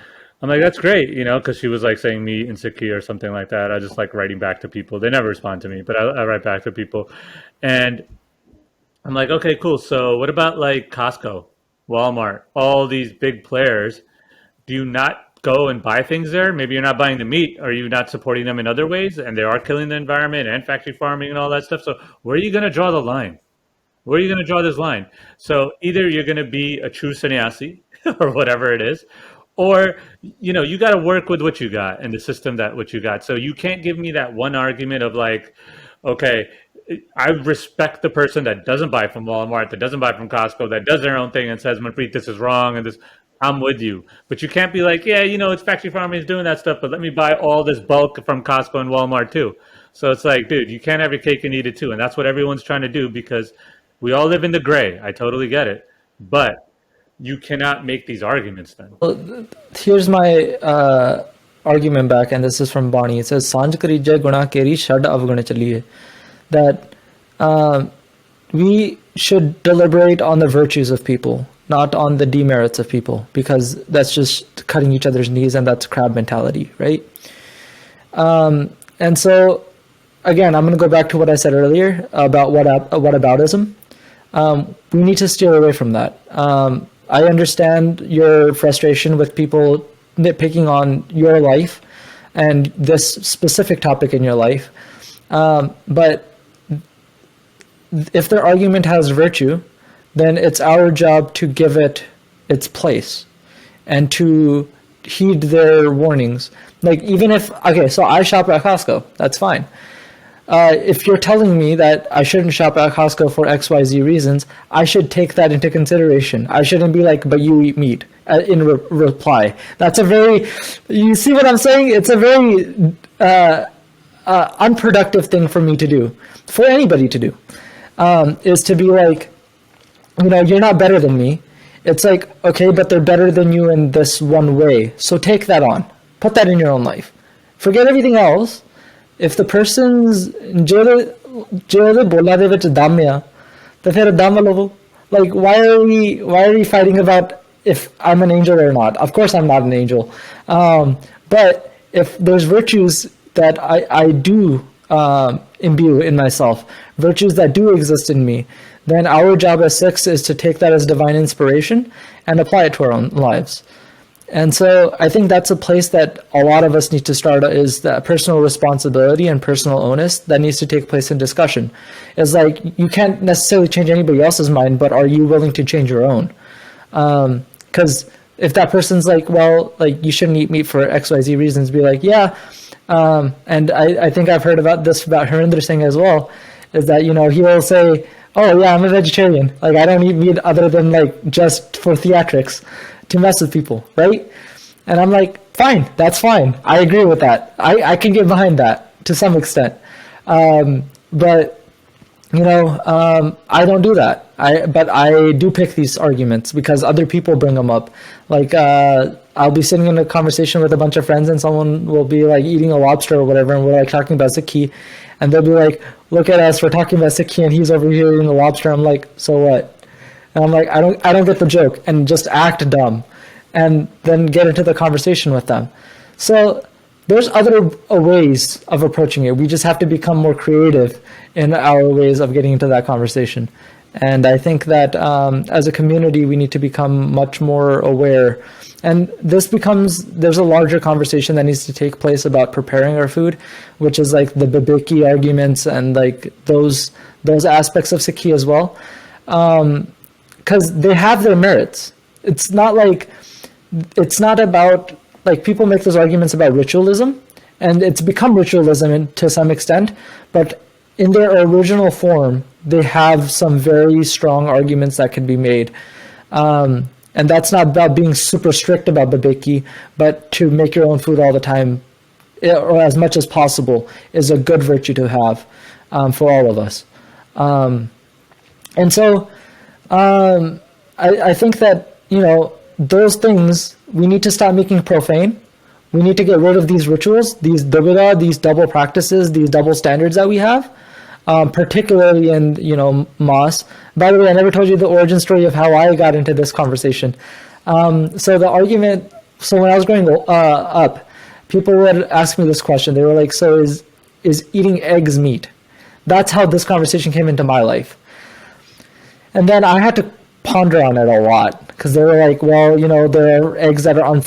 that's great, because she was like saying meat and Sikhi or something like that. I just like writing back to people. They never respond to me, but I write back to people. And I'm like, okay, cool. So what about like Costco, Walmart, all these big players? Do you not go and buy things there? Maybe you're not buying the meat. Are you not supporting them in other ways? And they are killing the environment and factory farming and all that stuff. So where are you going to draw the line? Where are you going to draw this line? So either you're going to be a true sannyasi or whatever it is, or you got to work with what you got and the system that what you got. So you can't give me that one argument of like, okay, I respect the person that doesn't buy from Walmart, that doesn't buy from Costco, that does their own thing and says, Manpreet, this is wrong and this. I'm with you, but you can't be like, yeah, it's factory farming is doing that stuff, but let me buy all this bulk from Costco and Walmart too. So it's like, dude, you can't have your cake and eat it too, and that's what everyone's trying to do because we all live in the gray. I totally get it, but you cannot make these arguments then. Here's my argument back, and this is from Bonnie. It says, "Sanj karijya guna keri shad avguna chaliye." That we should deliberate on the virtues of people, not on the demerits of people, because that's just cutting each other's knees, and that's crab mentality, right? And so, again, I'm going to go back to what I said earlier about whataboutism. We need to steer away from that. I understand your frustration with people nitpicking on your life and this specific topic in your life, but if their argument has virtue, then it's our job to give it its place and to heed their warnings. Like, even if, okay, so I shop at Costco, that's fine. If you're telling me that I shouldn't shop at Costco for XYZ reasons, I should take that into consideration. I shouldn't be like, but you eat meat in reply. That's a very, you see what I'm saying? It's a very unproductive thing for me to do, for anybody to do, is to be like, you're not better than me. It's like, okay, but they're better than you in this one way. So take that on. Put that in your own life. Forget everything else. If the person's ਜਿਹੜੇ ਬੋਲਾਂ ਦੇ ਵਿੱਚ ਦਮ ਆ ਤਾਂ ਫਿਰ ਦਮ ਲਵੋ. Like, why are we fighting about if I'm an angel or not? Of course I'm not an angel. But if there's virtues that I do imbue in myself, virtues that do exist in me, then our job as Sikhs is to take that as divine inspiration and apply it to our own lives. And so I think that's a place that a lot of us need to start, is that personal responsibility and personal onus that needs to take place in discussion. It's like, you can't necessarily change anybody else's mind, but are you willing to change your own? Because if that person's like, well, like, you shouldn't eat meat for XYZ reasons, be like, yeah. And I think I've heard about this about Harinder Singh as well, is that, he will say, oh yeah, I'm a vegetarian. Like, I don't eat meat other than like just for theatrics, to mess with people, right? And I'm like, fine, that's fine. I agree with that. I can get behind that to some extent. But I don't do that. But I do pick these arguments because other people bring them up. Like, I'll be sitting in a conversation with a bunch of friends and someone will be like eating a lobster or whatever, and we're like talking about Sikhi, and they'll be like, look at us, we're talking about Sikhi and he's over here eating a lobster. I'm like, so what? And I'm like, I don't get the joke, and just act dumb and then get into the conversation with them. So there's other ways of approaching it. We just have to become more creative in our ways of getting into that conversation. And I think that as a community, we need to become much more aware. And there's a larger conversation that needs to take place about preparing our food, which is like the Bibiki arguments and like those aspects of Sikhi as well. Because they have their merits. It's not about, like, people make those arguments about ritualism, and it's become ritualism to some extent, but in their original form, they have some very strong arguments that can be made. And that's not about being super strict about babeki, but to make your own food all the time, or as much as possible, is a good virtue to have for all of us. And so I think that, those things we need to stop making profane. We need to get rid of these rituals, these dubida, these double practices, these double standards that we have, particularly in, Mass. By the way, I never told you the origin story of how I got into this conversation. So the argument, when I was growing up, people would ask me this question. They were like, so is eating eggs meat? That's how this conversation came into my life. And then I had to ponder on it a lot because they were like, well, there are eggs that are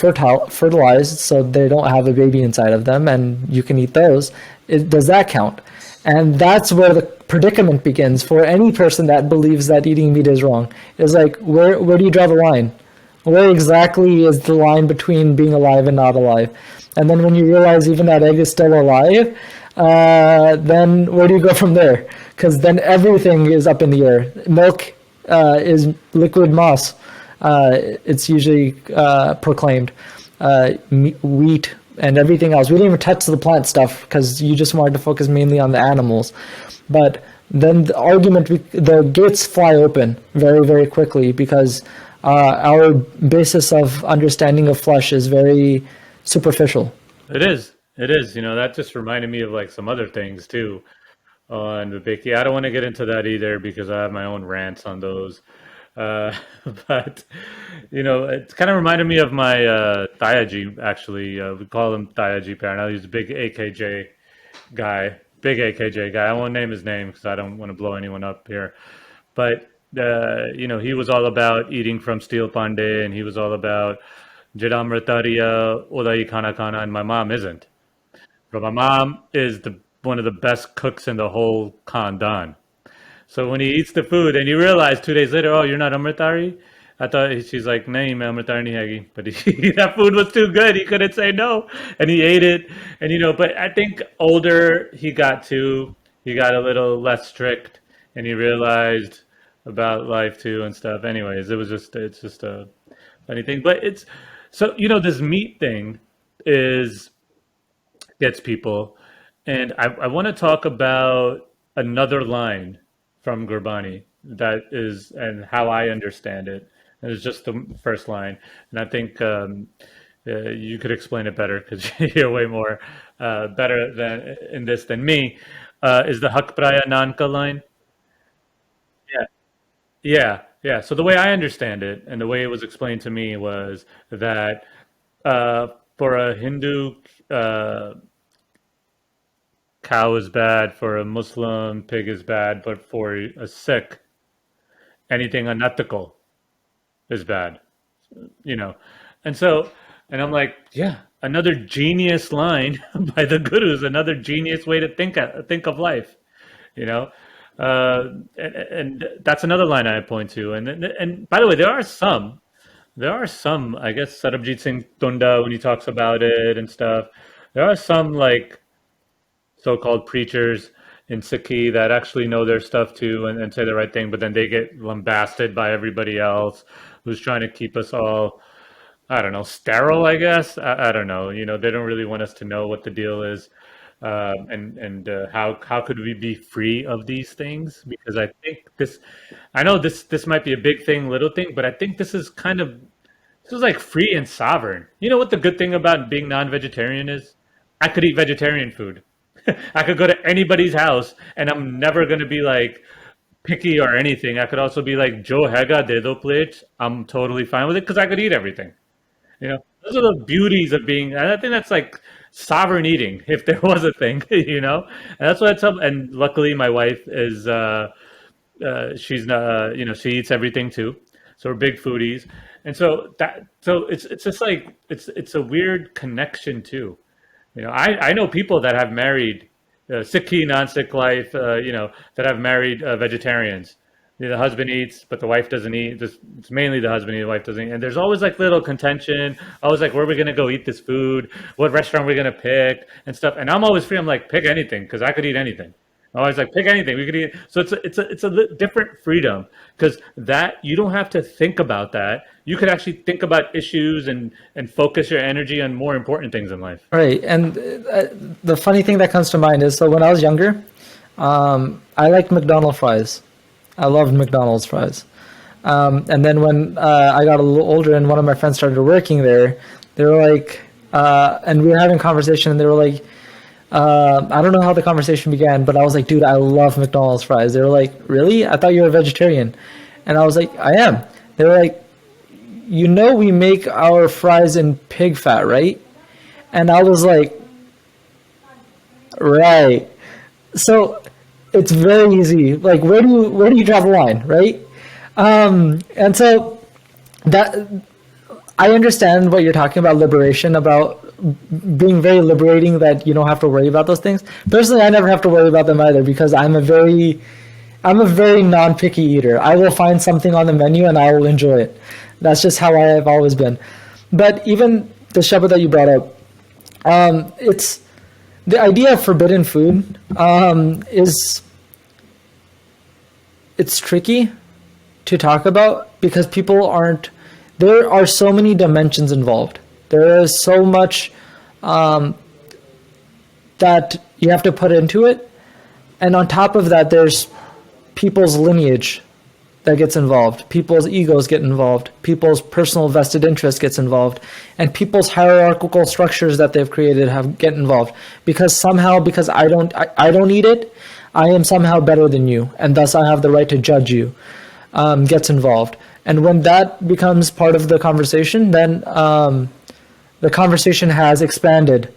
fertilized, so they don't have a baby inside of them, and you can eat those. Does that count? And that's where the predicament begins for any person that believes that eating meat is wrong. It's like, where do you draw the line? Where exactly is the line between being alive and not alive? And then when you realize even that egg is still alive, then where do you go from there? Because then everything is up in the air. Milk is liquid moss. It's usually proclaimed. Wheat and everything else. We didn't even touch the plant stuff because you just wanted to focus mainly on the animals. But then the gates fly open very, very quickly because our basis of understanding of flesh is very superficial. It is. It is. That just reminded me of like some other things too on the Biki. I don't want to get into that either because I have my own rants on those. Uh, but it kind of reminded me of my Tayaji. Actually, we call him Tayaji Parnell. He's a big AKJ guy, big AKJ guy. I won't name his name because I don't want to blow anyone up here. But he was all about eating from steel pande, and he was all about Jidamritaria Odai Kana Kana, and my mom isn't. But my mom is the one of the best cooks in the whole Khandan. So when he eats the food and you realize 2 days later, oh, you're not Amritari? I thought she's like, nahi, main Amritari nahi hegi. But that food was too good. He couldn't say no. And he ate it. And, but I think older he got a little less strict and he realized about life too and stuff. Anyways, it's just a funny thing. But so, this meat thing is, gets people. And I want to talk about another line from Gurbani that is, and how I understand it. And it's just the first line. And I think you could explain it better because you're way more better in this than me. Is the Hak Praya Nanka line? Yeah. Yeah. Yeah. So the way I understand it and the way it was explained to me was that for a Hindu, uh, cow is bad, for a Muslim, pig is bad, but for a Sikh, anything unethical is bad, you know. And so, and I'm like, yeah, another genius line by the gurus, another genius way to think of life, you know. And that's another line I point to. And by the way, there are some, I guess, Sarabjit Singh Tunda when he talks about it and stuff. There are some like so-called preachers in Sikhi that actually know their stuff too and say the right thing, but then they get lambasted by everybody else who's trying to keep us all, I don't know, sterile, I guess. I don't know. They don't really want us to know what the deal is. And how could we be free of these things? Because I know this might be a big thing, little thing, but I think this is like free and sovereign. You know what the good thing about being non-vegetarian is? I could eat vegetarian food. I could go to anybody's house and I'm never going to be like picky or anything. I could also be like, Joe Hega de do plates. I'm totally fine with it because I could eat everything. Those are the beauties of being, and I think that's like sovereign eating, if there was a thing, and that's what it's up. And luckily, my wife is, she's not, she eats everything too. So we're big foodies. And so it's just like, it's a weird connection too. I know people that have married Sikhi, non-Sikh life, that have married vegetarians. The husband eats, but the wife doesn't eat. It's mainly the husband eats, the wife doesn't eat. And there's always like little contention. Always like, where are we going to go eat this food? What restaurant are we going to pick and stuff? And I'm always free. I'm like, pick anything because I could eat anything. I always like, pick anything. We could eat. So it's a different freedom because that you don't have to think about that. You could actually think about issues and focus your energy on more important things in life. Right. And the funny thing that comes to mind is, so when I was younger, I liked McDonald's fries. I loved McDonald's fries. And then when I got a little older and one of my friends started working there, they were like, and we were having a conversation and they were like, I don't know how the conversation began, but I was like, dude, I love McDonald's fries. They were like, really? I thought you were a vegetarian. And I was like, I am. They were like, we make our fries in pig fat, right? And I was like, right. So it's very easy. Like, where do you draw the line, right? And so that I understand what you're talking about, liberation, about being very liberating that you don't have to worry about those things. Personally, I never have to worry about them either because I'm a very non-picky eater. I will find something on the menu and I will enjoy it. That's just how I have always been. But even the Shabbat that you brought up, it's the idea of forbidden food is it's tricky to talk about because people aren't. There are so many dimensions involved. There is so much that you have to put into it, and on top of that, there's people's lineage that gets involved, people's egos get involved, people's personal vested interest gets involved, and people's hierarchical structures that they've created have get involved. Because somehow, because I don't eat it, I am somehow better than you, and thus I have the right to judge you. Gets involved, and when that becomes part of the conversation, then the conversation has expanded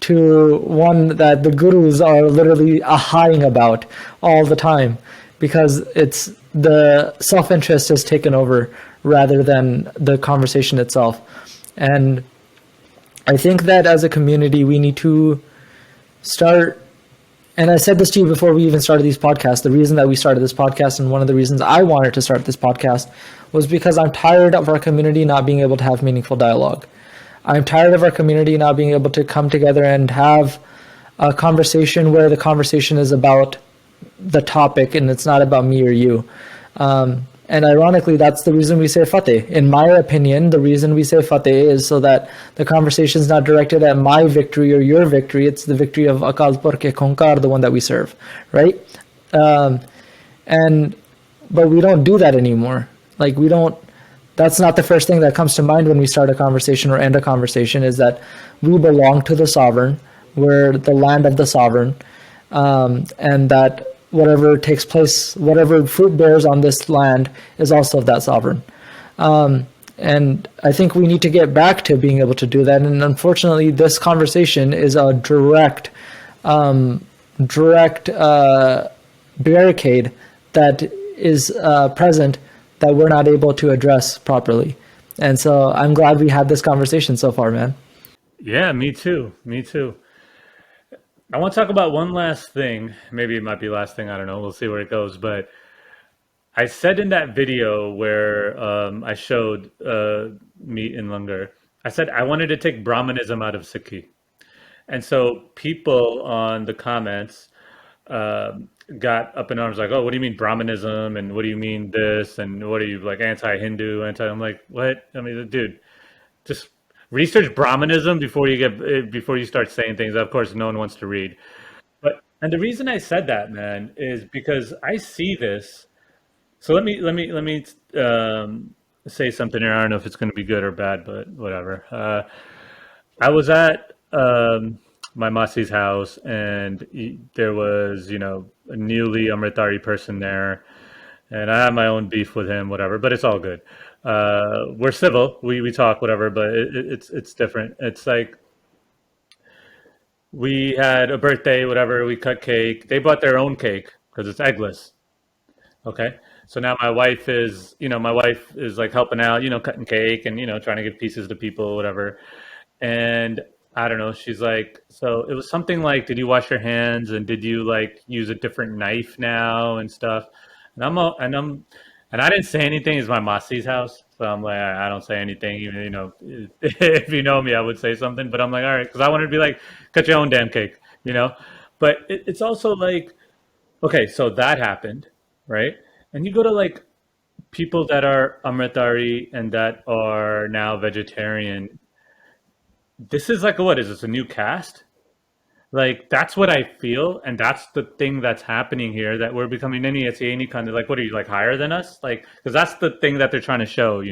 to one that the gurus are literally ahaing about all the time because it's the self-interest has taken over rather than the conversation itself. And I think that as a community, we need to start, and I said this to you before we even started these podcasts, the reason that we started this podcast and one of the reasons I wanted to start this podcast was because I'm tired of our community not being able to have meaningful dialogue. I'm tired of our community not being able to come together and have a conversation where the conversation is about the topic and it's not about me or you. And ironically, that's the reason we say Fateh. In my opinion, the reason we say Fateh is so that the conversation is not directed at my victory or your victory. It's the victory of Akal Purkh Khonkar, the one that we serve, right? And but we don't do that anymore. Like we don't. That's not the first thing that comes to mind when we start a conversation or end a conversation. Is that we belong to the sovereign. We're the land of the sovereign, and that whatever takes place, whatever fruit bears on this land is also of that sovereign. And I think we need to get back to being able to do that. And unfortunately, this conversation is a direct barricade that is present that we're not able to address properly. And so I'm glad we had this conversation so far, man. Yeah, me too. Me too. I want to talk about one last thing. Maybe it might be last thing. I don't know. We'll see where it goes. But I said in that video where I showed meat in Langar, I said I wanted to take Brahmanism out of Sikhi. And so people on the comments uh, got up in arms like, oh, what do you mean Brahmanism? And what do you mean this? And what are you like anti-Hindu, anti? I'm like, what? I mean, dude, just research Brahmanism before you get before you start saying things. Of course, no one wants to read. But and the reason I said that, man, is because I see this. So let me say something here. I don't know if it's going to be good or bad, but whatever. I was at my Masi's house, and there was, a newly Amritari person there, and I have my own beef with him, whatever. But it's all good. We're civil. We talk, whatever. But it's different. It's like we had a birthday, whatever. We cut cake. They bought their own cake because it's eggless. Okay. So now my wife is like helping out, cutting cake and, trying to give pieces to people, whatever. And I don't know, she's like, so it was something like, did you wash your hands and did you like use a different knife now and stuff? And and I didn't say anything. It's my Masi's house. So I'm like, I don't say anything. Even, if you know me, I would say something. But I'm like, all right, because I wanted to be like, cut your own damn cake, you know? But it's also like, okay, so that happened, right? And you go to like people that are Amritari and that are now vegetarian. This is like what is this a new caste? Like that's what I feel, and that's the thing that's happening here. That we're becoming any kind of like what are you like higher than us? Like because that's the thing that they're trying to show,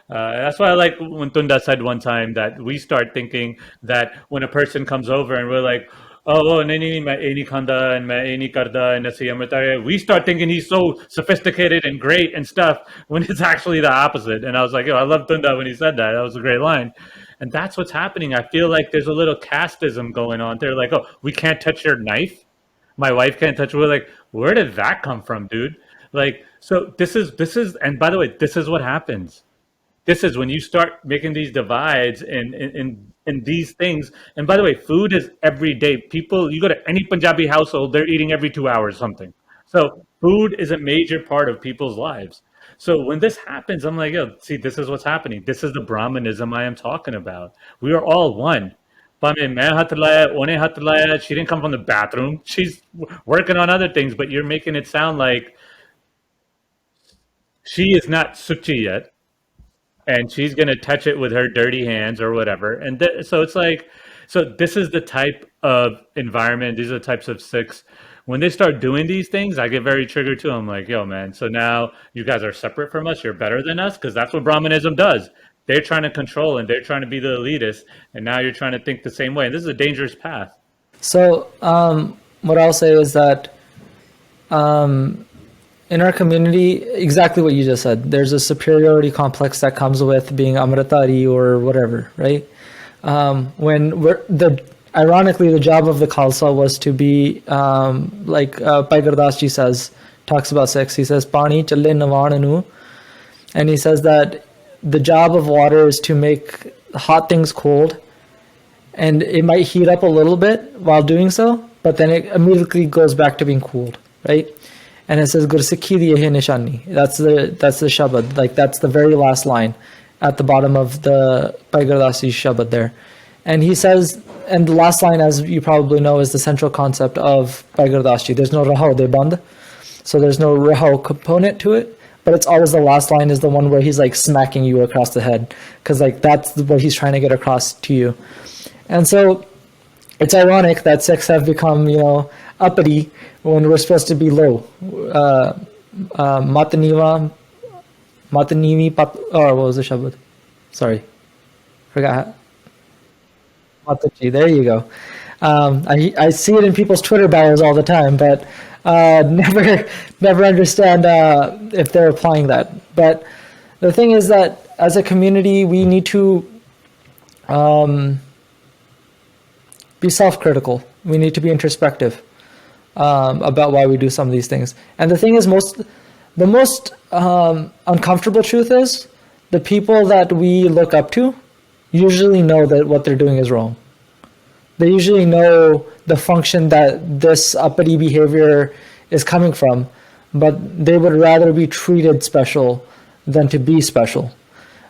that's why I like when Tunda said one time that we start thinking that when a person comes over and we're like, oh, nini मैं ये नहीं खाता and मैं ये नहीं करता and ऐसे हम बता we start thinking he's so sophisticated and great and stuff when it's actually the opposite. And I was like, yo, I love Tunda when he said that. That was a great line. And that's what's happening. I feel like there's a little casteism going on. They're like, oh, we can't touch your knife. My wife can't touch it. We're like, where did that come from, dude? Like, so this is, and by the way, this is what happens. This is when you start making these divides in these things. And by the way, food is every day. People, you go to any Punjabi household, they're eating every 2 hours something. So food is a major part of people's lives. So when this happens, I'm like, yo, see, this is what's happening. This is the Brahmanism I am talking about. We are all one. भाਵੇਂ मैं हथ लाया, उन्हें हथ लाया. She didn't come from the bathroom. She's working on other things, but you're making it sound like she is not suchi yet, and she's going to touch it with her dirty hands or whatever. And so it's like, so this is the type of environment. These are the types of Sikhs. When they start doing these things, I get very triggered too. I'm like, yo, man, so now you guys are separate from us. You're better than us, because that's what Brahmanism does. They're trying to control and they're trying to be the elitist. And now you're trying to think the same way. And this is a dangerous path. So, what I'll say is that in our community, exactly what you just said, there's a superiority complex that comes with being Amritari or whatever, right? Ironically, the job of the Khalsa was to be, like Bhai Gurdas ji talks about Sikhs. He says, Pani challe navan anu. And he says that the job of water is to make hot things cold, and it might heat up a little bit while doing so, but then it immediately goes back to being cooled, right? And it says Gursikhi di yehi nishani. That's the shabad, like that's the very last line at the bottom of the Bhai Gurdasi shabad there. And he says, and the last line, as you probably know, is the central concept of Bhai Gurdasi. There's no rahao de band, so there's no rahao component to it. But it's always the last line is the one where he's like smacking you across the head, because like that's what he's trying to get across to you. And so it's ironic that Sikhs have become, uppity when we're supposed to be low. Mataniva, what was the shabad? Sorry, forgot. Mataji, there you go. I see it in people's Twitter bios all the time, but never understand if they're applying that. But the thing is that as a community, we need to be self-critical. We need to be introspective about why we do some of these things. And the thing is, the most uncomfortable truth is the people that we look up to usually know that what they're doing is wrong. They usually know the function that this uppity behavior is coming from, but they would rather be treated special than to be special.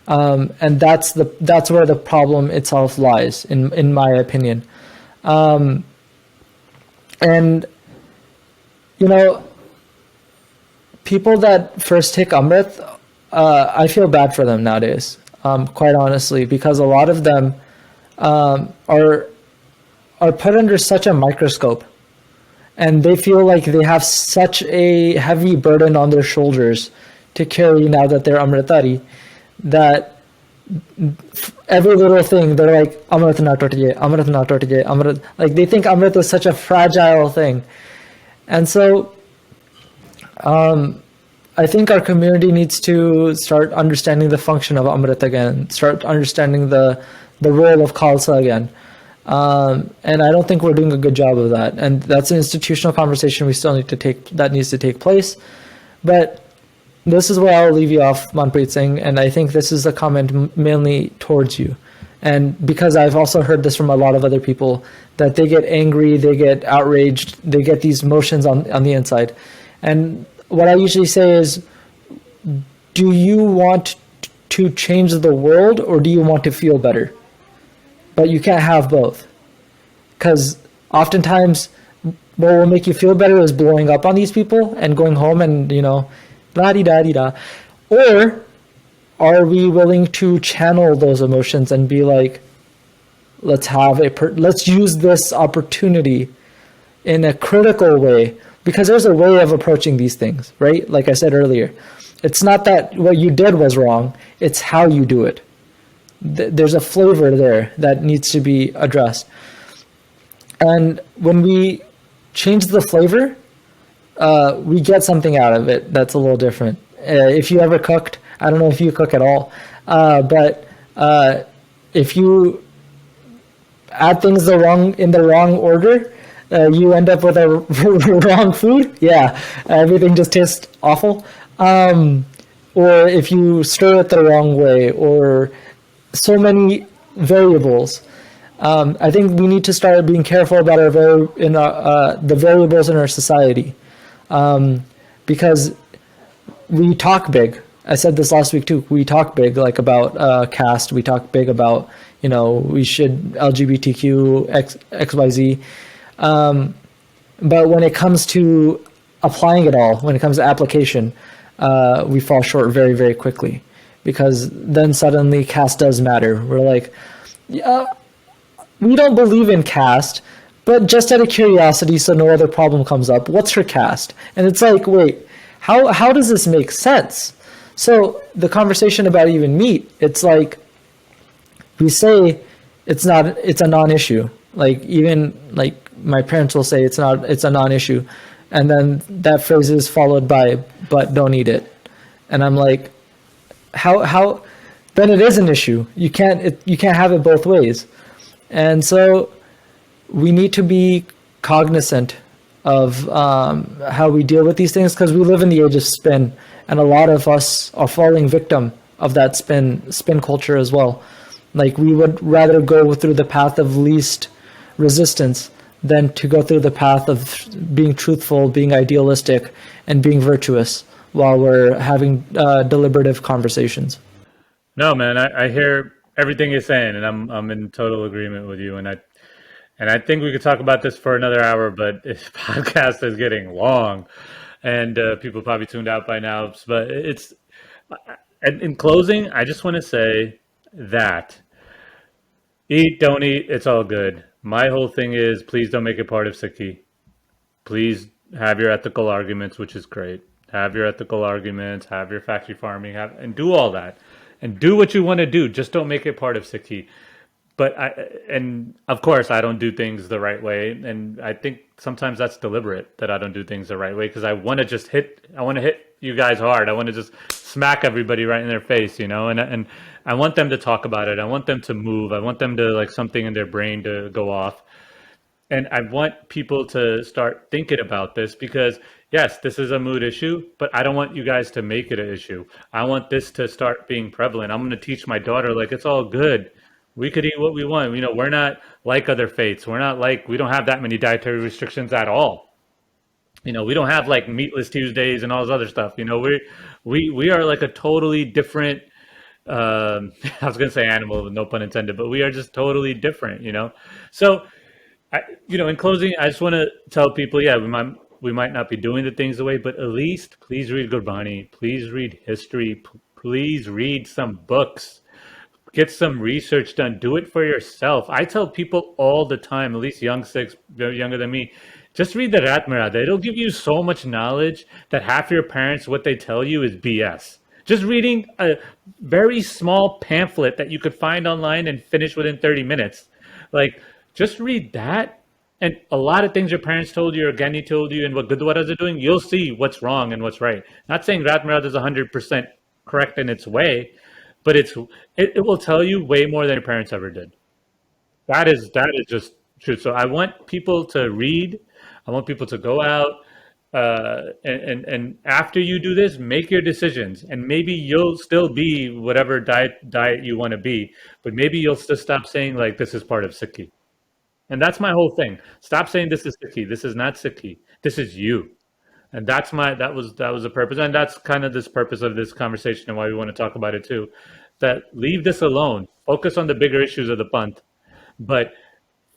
And that's where the problem itself lies, in my opinion. And people that first take Amrit, I feel bad for them nowadays, quite honestly, because a lot of them are put under such a microscope, and they feel like they have such a heavy burden on their shoulders to carry now that they're Amritari, that every little thing they're like, Amrit na totiye, Amrit na totiye, Amrit. Like they think Amrit is such a fragile thing. And so I think our community needs to start understanding the function of Amrit again, start understanding the role of Khalsa again. And I don't think we're doing a good job of that. And that's an institutional conversation we still needs to take place. But this is where I'll leave you off, Manpreet Singh. And I think this is a comment mainly towards you. And because I've also heard this from a lot of other people, that they get angry, they get outraged, they get these emotions on the inside. And what I usually say is, do you want to change the world, or do you want to feel better? But you can't have both, because oftentimes what will make you feel better is blowing up on these people and going home and la-di-da-di-da. Or are we willing to channel those emotions and be like, let's use this opportunity in a critical way, because there's a way of approaching these things, right? Like I said earlier, it's not that what you did was wrong, it's how you do it. There's a flavor there that needs to be addressed. And when we change the flavor, we get something out of it that's a little different. If you ever cooked, I don't know if you cook at all, but if you add things in the wrong order, You end up with a wrong food. Yeah, everything just tastes awful. Or if you stir it the wrong way, or so many variables. I think we need to start being careful about the variables in our society, because we talk big. I said this last week too. We talk big, like about caste. We talk big about, we should LGBTQ XYZ. But when it comes to applying it all, when it comes to application, we fall short very, very quickly, because then suddenly caste does matter. We're like, yeah, we don't believe in caste, but just out of curiosity, so no other problem comes up, what's her caste? And it's like, wait, how does this make sense? So the conversation about even meat, it's like, we say it's a non-issue. Like, even like my parents will say it's a non-issue, and then that phrase is followed by, but don't eat it. And I'm like, how then it is an issue. You can't have it both ways. And so we need to be cognizant of how we deal with these things, because we live in the age of spin, and a lot of us are falling victim of that spin culture as well. Like, we would rather go through the path of least resistance than to go through the path of being truthful, being idealistic, and being virtuous while we're having deliberative conversations. No, man, I hear everything you're saying, and I'm in total agreement with you. And I think we could talk about this for another hour, but this podcast is getting long, and people probably tuned out by now. But in closing, I just want to say that eat, don't eat, it's all good. My whole thing is, please don't make it part of Sikhi. Please have your ethical arguments, which is great. Have your ethical arguments, have your factory farming, and do all that. And do what you want to do. Just don't make it part of Sikhi. And of course, I don't do things the right way. And I think sometimes that's deliberate, that I don't do things the right way, because I want to hit you guys hard. I want to just smack everybody right in their face, and I want them to talk about it. I want them to move. I want them to, like, something in their brain to go off. And I want people to start thinking about this, because yes, this is a mood issue, but I don't want you guys to make it an issue. I want this to start being prevalent. I'm going to teach my daughter, like, it's all good. We could eat what we want. We're not like other faiths. We don't have that many dietary restrictions at all. We don't have like meatless Tuesdays and all this other stuff. We are like a totally different, I was going to say animal, no pun intended, but we are just totally different, So, in closing, I just want to tell people, yeah, we might not be doing the things the way, but at least please read Gurbani, please read history, please read some books, get some research done, do it for yourself. I tell people all the time, at least young Sikhs, younger than me, just read the Rehat. It'll give you so much knowledge that half your parents, what they tell you is BS. Just reading a very small pamphlet that you could find online and finish within 30 minutes. Like, just read that, and a lot of things your parents told you or Gani told you and what Gurdwaras are doing, you'll see what's wrong and what's right. Not saying Rehat is 100% correct in its way, but it will tell you way more than your parents ever did. That is just true. So I want people to read. I want people to go out, and after you do this, make your decisions. And maybe you'll still be whatever diet you want to be, but maybe you'll just stop saying, like, this is part of Sikhi. And that's my whole thing. Stop saying this is Sikhi. This is not Sikhi. This is you. And that was the purpose. And that's kind of this purpose of this conversation, and why we want to talk about it too. That leave this alone. Focus on the bigger issues of the Panth. But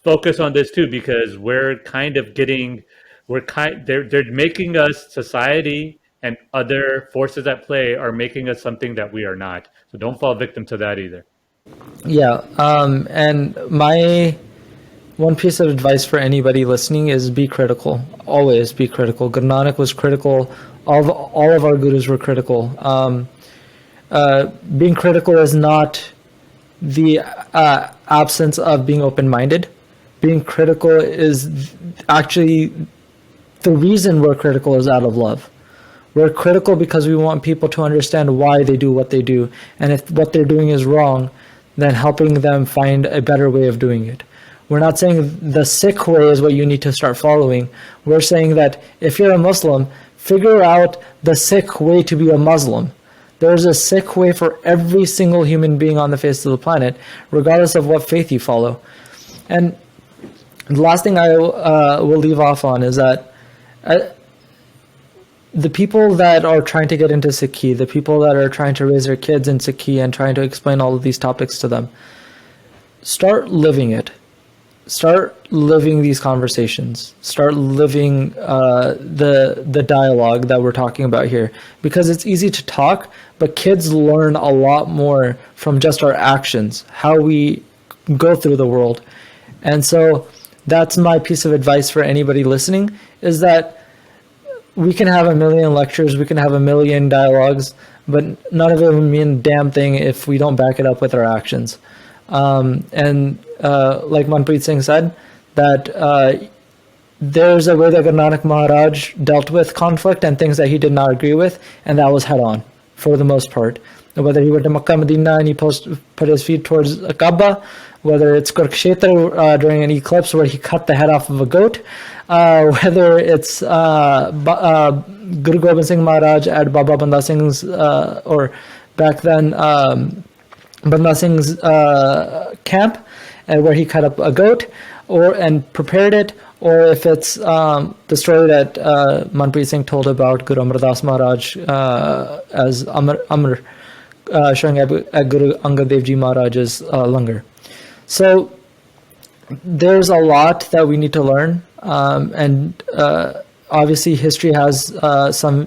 focus on this too, because we're kind of they're making us, society and other forces at play are making us something that we are not. So don't fall victim to that either. Yeah. And my one piece of advice for anybody listening is be critical. Always be critical. Guru Nanak was critical. All of our gurus were critical. Being critical is not the absence of being open-minded. Being critical is actually the reason we're critical is out of love. We're critical because we want people to understand why they do what they do. And if what they're doing is wrong, then helping them find a better way of doing it. We're not saying the Sikh way is what you need to start following. We're saying that if you're a Muslim, figure out the Sikh way to be a Muslim. There's a Sikh way for every single human being on the face of the planet, regardless of what faith you follow. And the last thing I will leave off on is that the people that are trying to get into Sikhi, the people that are trying to raise their kids in Sikhi and trying to explain all of these topics to them, start living it. Start living these conversations. Start living the dialogue that we're talking about here, because it's easy to talk, but kids learn a lot more from just our actions, how we go through the world. And so that's my piece of advice for anybody listening, is that we can have a million lectures, we can have a million dialogues, but none of it will mean a damn thing if we don't back it up with our actions. And like Manpreet Singh said, that there's a way that Guru Nanak Maharaj dealt with conflict and things that he did not agree with, and that was head on for the most part. Whether he went to Makkah, Medina, and he put his feet towards Kaaba, whether it's Kurukshetra during an eclipse where he cut the head off of a goat, whether it's Guru Gobind Singh Maharaj at Baba Banda Singh's, or back then Banda Singh's camp, where he cut up a goat and prepared it, or if it's the story that Manpreet Singh told about Guru Amar Das Maharaj as Amr showing at Guru Angad Dev Ji Maharaj's Langar. So there's a lot that we need to learn, and obviously history has some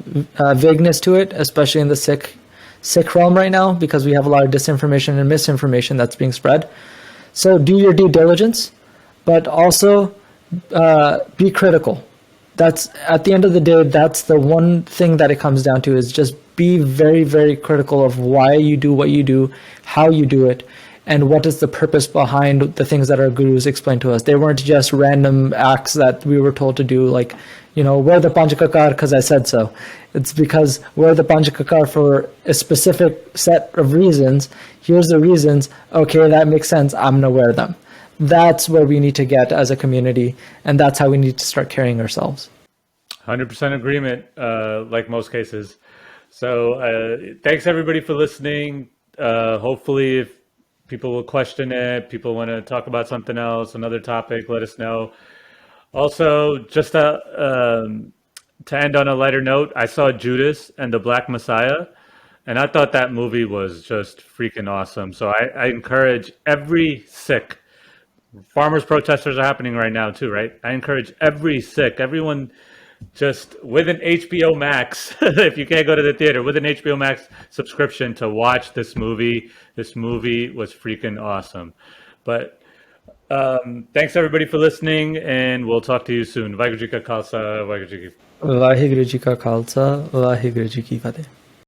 vagueness to it, especially in the Sikh realm right now, because we have a lot of disinformation and misinformation that's being spread. So do your due diligence, but also be critical. That's, at the end of the day, that's the one thing that it comes down to, is just be very, very critical of why you do what you do, how you do it, and what is the purpose behind the things that our gurus explained to us. They weren't just random acts that we were told to do, like, wear the Panchakakar because I said so. It's because wear the Panchakakar for a specific set of reasons. Here's the reasons. Okay, that makes sense. I'm going to wear them. That's where we need to get as a community, and that's how we need to start carrying ourselves. 100% agreement, like most cases. So thanks everybody for listening. Hopefully, if people will question it, people want to talk about something else, another topic, let us know. Also, just to end on a lighter note, I saw Judas and the Black Messiah, and I thought that movie was just freaking awesome. So I encourage every Sikh. Farmers' protesters are happening right now too, right? I encourage every Sikh, everyone, just with an HBO Max, if you can't go to the theater, with an HBO Max subscription, to watch this movie. This movie was freaking awesome. But thanks everybody for listening, and we'll talk to you soon. Vaheguru Ji Ka Khalsa, Vaheguru Ji Ki Vaheguru Ji Ka Khalsa, Vaheguru Ji Ki Fateh.